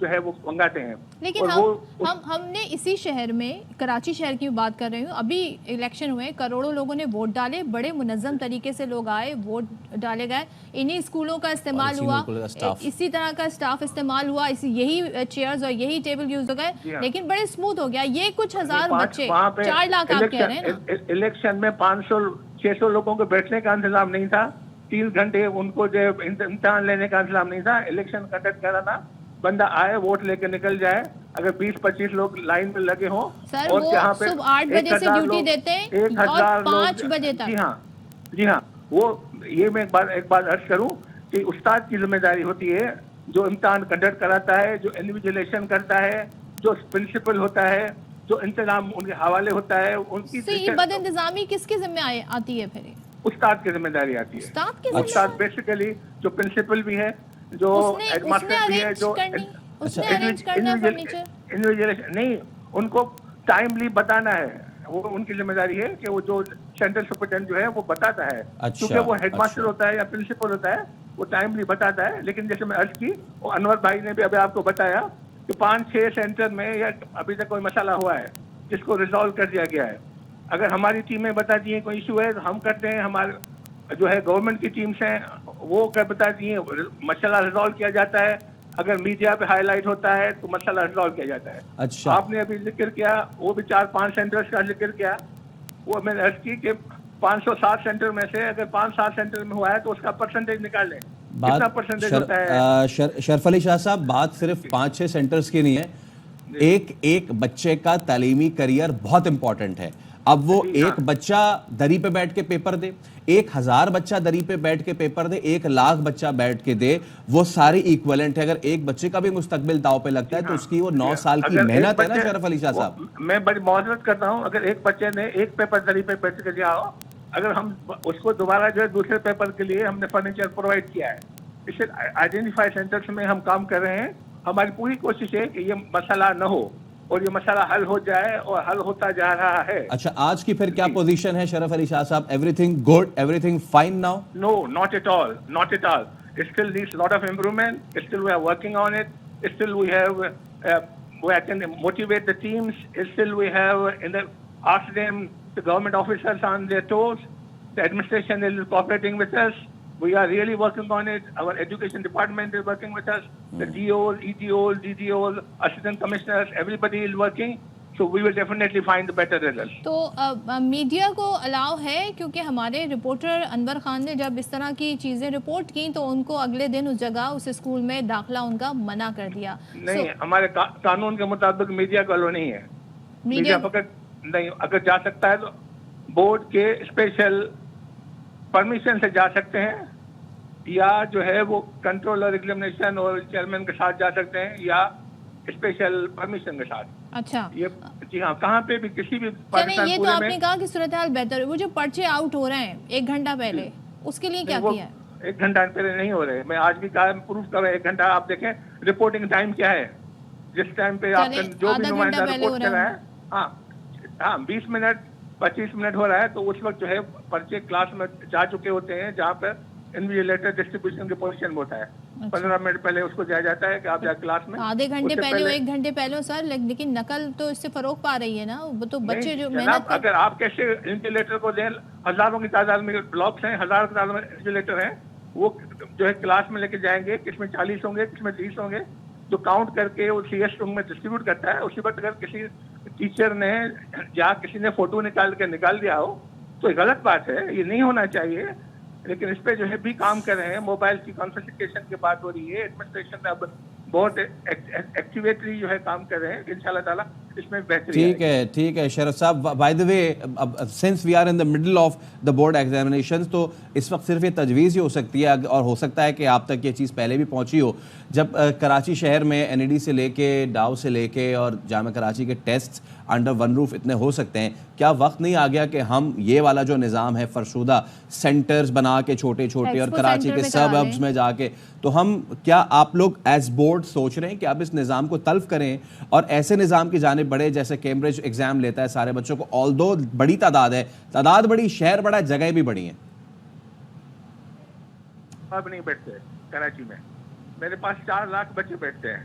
جو ہے وہ منگاتے ہیں. لیکن ہم نے اسی شہر میں, کراچی شہر کی بات کر رہی ہوں, ابھی الیکشن ہوئے, کروڑوں لوگوں نے ووٹ ڈالے, بڑے منظم طریقے سے لوگ آئے, ووٹ ڈالے گئے, انہی اسکولوں کا استعمال ہوا, اسی طرح کا اسٹاف استعمال ہوا, یہی چیئرز اور یہی ٹیبل یوز ہو گئے, لیکن بڑے اسموتھ ہو گیا. یہ کچھ ہزار بچے, 4 لاکھ آپ کہہ رہے ہیں نا. الیکشن میں 500-600 لوگوں کو بیٹھنے کا انتظام نہیں تھا, 3 گھنٹے ان کو جو امتحان لینے کا انتظام نہیں تھا. الیکشن کنڈکٹ کرنا تھا, بندہ آئے ووٹ لے کے نکل جائے. اگر 20-25 لوگ لائن میں لگے ہوں اور جہاں پہ صبح 8 بجے سے ڈیوٹی دیتے ہیں اور 5 بجے تک. جی ہاں, وہ یہ میں ایک بات عرض کروں کہ استاد کی ذمہ داری ہوتی ہے, جو امتحان کنڈکٹ کراتا ہے, جو انویجیلیشن کرتا ہے, جو پرنسپل ہوتا ہے, جو انتظام ان کے حوالے ہوتا ہے, ان کی بد انتظامی کس کی ذمہ آتی ہے؟ پھر استاد کی ذمہ داری آتی ہے. استاد بیسیکلی جو پرنسپل بھی ہے, جو ہیڈ ماسٹر بھی ہے, جو نہیں, ان کو ٹائملی بتانا ہے, وہ ان کی ذمہ داری ہے کہ وہ جو سینٹرل سپرنٹینڈنٹ جو ہے وہ بتاتا ہے, کیونکہ وہ ہیڈ ماسٹر ہوتا ہے یا پرنسپل ہوتا ہے, وہ ٹائملی بتاتا ہے. لیکن جیسے میں عرض کی, وہ انور بھائی نے بھی ابھی آپ کو بتایا کہ 5-6 سینٹر میں یا ابھی تک کوئی مسئلہ ہوا ہے جس کو ریزالو کر دیا گیا ہے. اگر ہماری ٹیمیں بتاتی ہیں کوئی ایشو ہے تو ہم کرتے ہیں, ہمارے جو ہے گورنمنٹ کی ٹیمز ہیں وہ بتاتی ہیں, مسئلہ ریزالو کیا جاتا ہے. اگر میڈیا پہ ہائی لائٹ ہوتا ہے تو مسئلہ ریزالو کیا جاتا ہے. اچھا, آپ نے ابھی ذکر کیا, وہ بھی 4-5 سینٹرز کا ذکر کیا, وہ میں نے عرض کی کہ 560 سینٹر میں سے اگر 5-7 سینٹر میں ہوا ہے تو اس کا پرسنٹیج نکال لیں, کتنا پرسنٹیج ہوتا ہے. شرف علی شاہ صاحب, بات صرف 5-6 سینٹرز کی نہیں ہے, ایک بچے کا تعلیمی کریئر بہت امپورٹنٹ ہے. اب وہ ایک بچہ دری پہ بیٹھ کے پیپر دے, 1000 بچہ دری پہ بیٹھ کے پیپر دے, 1 لاکھ بچہ بیٹھ کے دے, وہ ساری ایکویلنٹ ہے. اگر ایک بچے کا بھی مستقبل داؤ پہ لگتا ہے تو اس کی وہ 9 سال کی محنت ہے نا شرف علی شاہ صاحب. میں بڑی معذرت کرتا ہوں, اگر ایک بچے نے ایک پیپر دری پہ بیٹھ کے دیا ہو, اگر ہم اس کو دوبارہ جو ہے دوسرے پیپر کے لیے ہم نے فرنیچر پرووائڈ کیا ہے, اسے آئیڈینٹیفائی سینٹرز میں ہم کام کر رہے ہیں. ہماری پوری کوشش ہے کہ یہ مسئلہ نہ ہو اور یہ مسئلہ حل ہو جائے, اور حل ہوتا جا رہا ہے. اچھا, آج کی پھر کیا پوزیشن ہے شرف Ali Shah sahab? Everything good, everything fine now? No, not at all, not at all. It still needs a lot of improvement. Still we are working on it. Still we have, we can motivate the teams. Still we have asked them, the government officers on their toes. The administration is cooperating with us. We are really working on it. Our education department is working with us. The DOs, EDOs, DDOs, assistant commissioners, everybody is working. So we will definitely find the better results. تو media کو الاؤ ہے, کیونکہ ہمارے reporter انور خان نے جب اس طرح کی چیزیں رپورٹ کی تو ان کو اگلے دن اس جگہ اس اسکول میں داخلہ ان کا منع کر دیا. نہیں, ہمارے قانون کے مطابق میڈیا کو الاؤ نہیں ہے. میڈیا فقط نہیں, اگر جا سکتا ہے تو بورڈ کے اسپیشل پرمیشن سے جا سکتے ہیں, یا جو ہے وہ کنٹرولر ایگزامینیشن اور چیئرمین کے ساتھ جا سکتے ہیں, یا اسپیشل پرمیشن کے ساتھ. اچھا, جی ہاں, کہاں پہ بھی کسی بھی چلیں, یہ تو آپ نے کہا کہ صورتحال بہتر ہے. وہ جو پرچے آؤٹ ہو رہے ہیں 1 گھنٹہ پہلے, اس کے لیے کیا کیا ہے؟ 1 گھنٹہ پہلے نہیں ہو رہے. میں آج بھی کہا, پروف کر رہا 1 گھنٹہ. آپ دیکھیں رپورٹنگ ٹائم کیا ہے, جس ٹائم پہ آپ جو بھی نمائندہ رپورٹ کر رہا ہے, ہاں 20 منٹ 25 منٹ ہو رہا ہے, تو اس وقت جو ہے پرچے کلاس میں جا چکے ہوتے ہیں, جہاں پر انویجیلیٹر ڈسٹریبیوشن کے پوزیشن میں ہوتا ہے. 15 منٹ پہلے اس کو دیا جاتا ہے کہ آپ جا کلاس میں. آدھے گھنٹے پہلے 1 گھنٹے پہلے سر, لیکن نقل تو اس سے فروغ پا رہی ہے نا. وہ تو بچے جو محنت, اگر آپ کیسے انویجیلیٹر کو دیں, ہزاروں کی تعداد میں بلاکس ہیں, ہزاروں کی تعداد میں انویجیلیٹر ہیں, وہ جو ہے کلاس میں لے کے جائیں گے, کس میں 40 ہوں گے, کس میں 30 ہوں گے, جو کاؤنٹ کر کے وہ سی ایس روم میں ڈسٹریبیوٹ کرتا ہے. اسی وقت اگر کسی ٹیچر نے یا کسی نے فوٹو نکال دیا ہو تو یہ غلط بات ہے, یہ نہیں ہونا چاہیے. لیکن اس پہ جو ہے بھی کام کر رہے ہیں. موبائل کی کانفیسکیشن کی بات ہو رہی ہے, ایڈمنسٹریشن اب بہت ایکٹیویٹلی جو ہے کام کر رہے ہیں. انشاءاللہ تعالیٰ اس میں بہتری. ٹھیک ہے Sharaf sahab. By the way, since we are in the middle of the board examinations, تو اس وقت صرف یہ تجویز ہی ہو سکتی ہے, اور ہو سکتا ہے کہ آپ تک یہ چیز پہلے بھی پہنچی ہو. جب کراچی شہر میں این ای ڈی سے لے کے ڈاؤ سے لے کے اور جامعہ کراچی کے ٹیسٹ انڈر ون روف اتنے ہو سکتے ہیں, کیا وقت نہیں آ گیا کہ ہم یہ والا جو نظام ہے فرسودہ سینٹرز بنا کے چھوٹے چھوٹے, اور کراچی کے سبربز میں جا کے, تو ہم کیا آپ لوگ ایز بورڈ سوچ رہے ہیں کہ آپ اس نظام کو تلف کریں اور ایسے نظام کی جانب بڑھے جیسے کیمبرج ایگزام لیتا ہے سارے بچوں کو, آلدو بڑی تعداد ہے, تعداد بڑی, شہر بڑا, جگہ بھی بڑی ہیں. اب نہیں بیٹھتے کراچی میں, میرے پاس 4 لاکھ بچے بیٹھتے ہیں.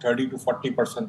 30 to 40%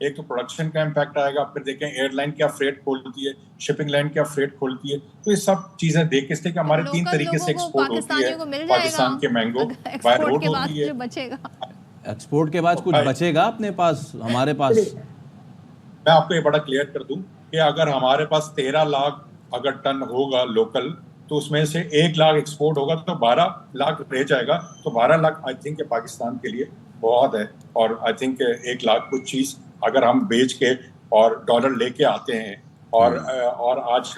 ایک تو پروڈکشن کا امپیکٹ آئے گا, پھر دیکھیں ایئر لائن کیا فریٹ کھولتی ہے, شپنگ لائن کیا فریٹ کھولتی ہے, تو یہ سب چیزیں دیکھ کے اس لیے کہ ہمارے 3 طریقے سے ایکسپورٹ ہوتی ہے. پاکستان کے مینگو بائی روڈ ہوتی ہے. ایکسپورٹ کے بعد کچھ بچے گا اپنے پاس, ہمارے پاس. میں آپ کو یہ بڑا کلیئر کر دوں کہ اگر ہمارے پاس 13 لاکھ اگر ٹن ہوگا لوکل, تو اس میں سے 1 لاکھ ایکسپورٹ ہوگا تو 12 لاکھ رہ جائے گا. تو 12 لاکھ آئی تھنک پاکستان کے لیے بہت ہے. اور آئی تھنک 1 لاکھ کچھ چیز اگر ہم بیچ کے اور ڈالر لے کے آتے ہیں, اور آج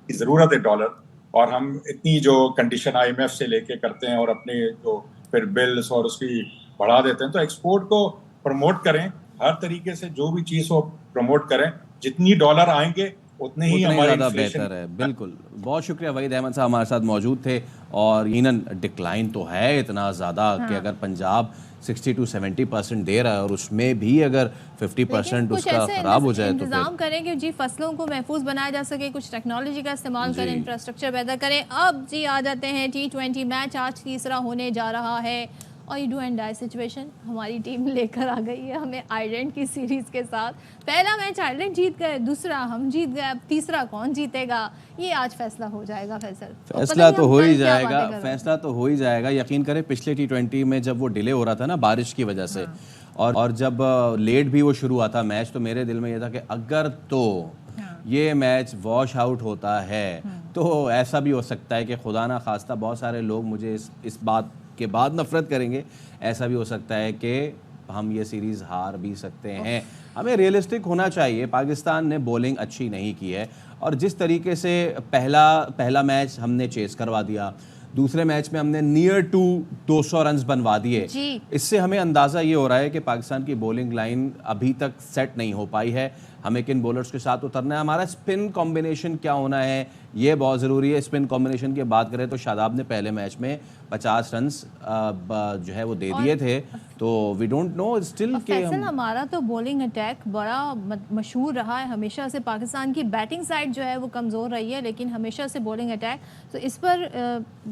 کی ضرورت ہے ڈالر, اور ہم اتنی جو کنڈیشن IMF سے لے کے کرتے ہیں اور اپنے جو پھر بلز اور اس کی بڑھا دیتے ہیں, تو ایکسپورٹ کو پروموٹ کریں ہر طریقے سے, جو بھی چیز ہو پروموٹ کریں. جتنی ڈالر آئیں گے اتنے ہی ہمارے زیادہ بہتر ہے. بالکل, بہت شکریہ. وحید احمد صاحب ہمارے ساتھ موجود تھے. اور یقیناً ڈکلائن تو ہے اتنا زیادہ کہ اگر پنجاب 60 to 70% دے رہا ہے اور اس میں بھی اگر 50% اس کا خراب ہو جائے تو انتظام کریں کہ جی فصلوں کو محفوظ بنایا جا سکے, کچھ ٹیکنالوجی کا استعمال کریں, انفراسٹرکچر پیدا کریں. اب جی آ جاتے ہیں T20 میچ, آج تیسرا ہونے جا رہا ہے, اور ڈو اینڈ ڈائی سچویشن ہماری ٹیم لے کر آ گئی ہے ہمیں آئرلینڈ کی سیریز کے ساتھ. پہلا میچ آئرلینڈ جیت گئے, دوسرا ہم جیت گئے, اب تیسرا کون جیتے گا یہ آج فیصلہ ہو جائے گا. فیصل فیصلہ تو ہو ہی جائے گا, فیصلہ تو ہو ہی جائے گا. یقین کریں پچھلے T20 میں جب وہ ڈیلے ہو رہا تھا نا بارش کی وجہ سے, اور جب لیٹ بھی وہ شروع ہوا تھا میچ, تو میرے دل میں یہ تھا کہ اگر تو یہ میچ واش آؤٹ ہوتا ہے تو ایسا بھی ہو سکتا ہے کہ خدا نہ خواستہ بہت سارے لوگ مجھے اس بات کے بعد نفرت کریں گے, ایسا بھی ہو سکتا ہے کہ ہم یہ سیریز ہار بھی سکتے ہیں. ہمیں ریئلسٹک ہونا چاہیے. پاکستان نے بولنگ اچھی نہیں کی ہے, اور جس طریقے سے پہلا میچ ہم نے چیز کروا دیا, دوسرے میچ میں ہم نے نیئر ٹو 200 رنز بنوا دیے, اس سے ہمیں اندازہ یہ ہو رہا ہے کہ پاکستان کی بولنگ لائن ابھی تک سیٹ نہیں ہو پائی ہے. ہمیں کن بولرز کے ساتھ اترنا ہے, ہمارا اسپن کمبینیشن کیا ہونا ہے, یہ بہت ضروری ہے. اسپن کمبینیشن کی بات کریں تو شاداب نے پہلے میچ میں 50 رنز جو ہے وہ دے دیے تھے, تو وی ڈونٹ نو اسٹل کہ ہمارا تو بولنگ اٹیک بڑا مشہور رہا ہے ہمیشہ سے. پاکستان کی بیٹنگ سائڈ جو ہے وہ کمزور رہی ہے, لیکن ہمیشہ سے بولنگ اٹیک, تو اس پر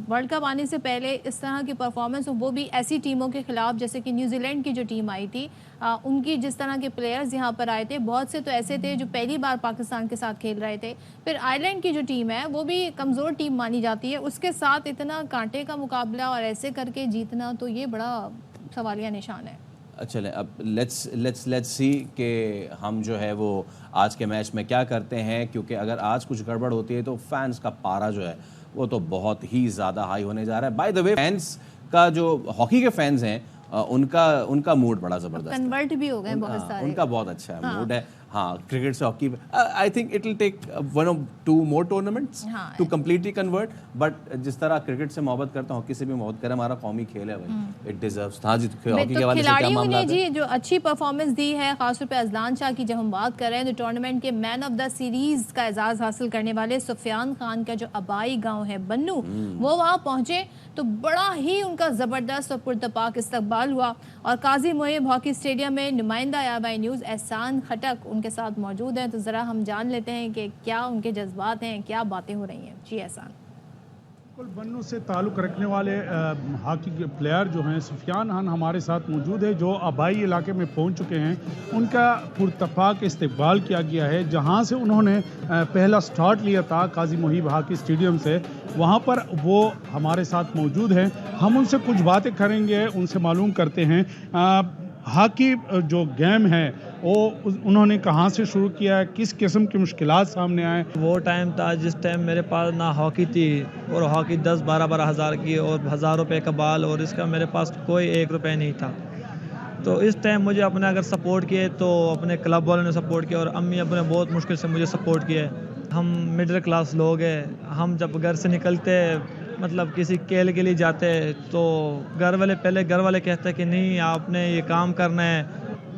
ورلڈ کپ آنے سے پہلے اس طرح کی پرفارمنس, وہ بھی ایسی ٹیموں کے خلاف جیسے کہ نیوزی لینڈ کی جو ٹیم آئی تھی, ان کی جس طرح کے پلیئرز یہاں پر آئے تھے, بہت سے تو ایسے تھے جو پہلی بار پاکستان کے ساتھ کھیل رہے تھے. پھر آئرلینڈ کی جو ٹیم ہے وہ بھی کمزور ٹیم مانی جاتی ہے, اس کے ساتھ اتنا کانٹے کا مقابلہ اور ایسے کر کے جیتنا, تو یہ بڑا سوالیہ نشان ہے. چلیں اب لیٹس سی کہ ہم جو ہے وہ آج کے میچ میں کیا کرتے ہیں, کیونکہ اگر آج کچھ گڑبڑ ہوتی ہے تو فینس کا پارا جو ہے وہ تو بہت ہی زیادہ ہائی ہونے جا رہا ہے. بائی دا وے فینس کا جو ہاکی کے فینس ہیں ان کا موڈ بڑا زبردست ہے, کنورٹ بھی ہو گئے بہت سارے, ان کا بہت اچھا موڈ ہے. ہاں, کرکٹ سے hockey, I think it will take 1 or 2 more tournaments to completely convert, but جس طرح کرکٹ سے محبت کرتا ہوں ہاکی سے بھی محبت کرے, ہمارا قومی کھیل ہے بھائی, اٹ ڈیزروز. ہاں جی, ہاکی کے حوالے سے کیا معاملہ ہے جی جو اچھی پرفارمنس دی ہے, خاص طور پہ اذلان شاہ کی جب ہم بات کر رہے ہیں, تو ٹورنامنٹ کے مین آف دا سیریز کا اعزاز حاصل کرنے والے سفیان خان کا جو آبائی گاؤں ہے بنو, وہ وہاں پہنچے تو بڑا ہی ان کا زبردست اور پرتپاک استقبال ہوا. اور قاضی محب ہاکی اسٹیڈیم میں نمائندہ آبائی نیوز احسان خٹک ان کے ساتھ موجود ہیں, تو ذرا ہم جان لیتے ہیں کہ کیا ان کے جذبات ہیں, کیا باتیں ہو رہی ہیں. جی احسان. بنو سے تعلق رکھنے والے ہاکی کے پلیئر جو ہیں سفیان خان ہمارے ساتھ موجود ہے, جو آبائی علاقے میں پہنچ چکے ہیں. ان کا پرتپاک استقبال کیا گیا ہے, جہاں سے انہوں نے پہلا سٹارٹ لیا تھا قاضی محب ہاکی اسٹیڈیم سے, وہاں پر وہ ہمارے ساتھ موجود ہیں. ہم ان سے کچھ باتیں کریں گے, ان سے معلوم کرتے ہیں ہاکی جو گیم ہے وہ انہوں نے کہاں سے شروع کیا ہے, کس قسم کی مشکلات سامنے آئے. وہ ٹائم تھا جس ٹائم میرے پاس نہ ہاکی تھی, اور ہاکی 10-12 ہزار کی اور 1000 روپے کا بال, اور اس کا میرے پاس کوئی 1 روپے نہیں تھا. تو اس ٹائم مجھے اپنے اگر سپورٹ کیے تو اپنے کلب والوں نے سپورٹ کیا, اور امی ابو نے بہت مشکل سے مجھے سپورٹ کیا. ہم مڈل کلاس لوگ ہیں, ہم جب گھر سے نکلتے مطلب کسی کھیل کے لیے جاتے تو گھر والے کہتے کہ نہیں آپ نے یہ کام کرنا ہے.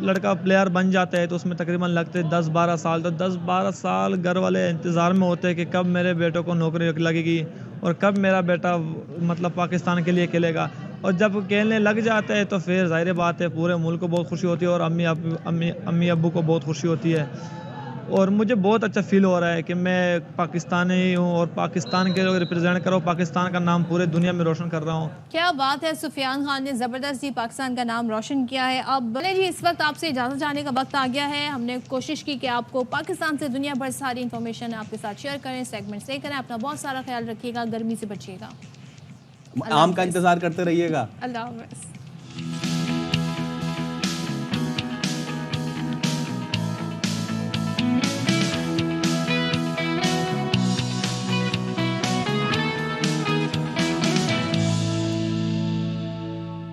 لڑکا پلیئر بن جاتا ہے تو اس میں تقریباً لگتے 10-12 سال, تو 10-12 سال گھر والے انتظار میں ہوتے ہیں کہ کب میرے بیٹوں کو نوکری لگے گی اور کب میرا بیٹا مطلب پاکستان کے لیے کھیلے گا. اور جب کھیلنے لگ جاتے ہیں تو پھر ظاہر بات ہے پورے ملک کو بہت خوشی ہوتی ہے, اور امی ابو کو بہت خوشی ہوتی ہے. اور مجھے بہت اچھا فیل ہو رہا ہے کہ میں پاکستانی ہوں اور پاکستان کے ریپرزینٹ کر رہا ہوں، پاکستان کا نام پورے دنیا میں روشن کر رہا ہوں. کیا بات ہے، سفیان خان نے زبردست جی پاکستان کا نام روشن کیا ہے. اب بھلے جی اس وقت آپ سے اجازت چاہنے کا وقت آ گیا ہے. ہم نے کوشش کی کہ آپ کو پاکستان سے دنیا بھر ساری انفارمیشن آپ کے ساتھ شیئر کریں، سیگمنٹ سے کریں. اپنا بہت سارا خیال رکھیے گا، گرمی سے بچیے گا. آم کا انتظار کرتے رہیے گا. اللہ حافظ.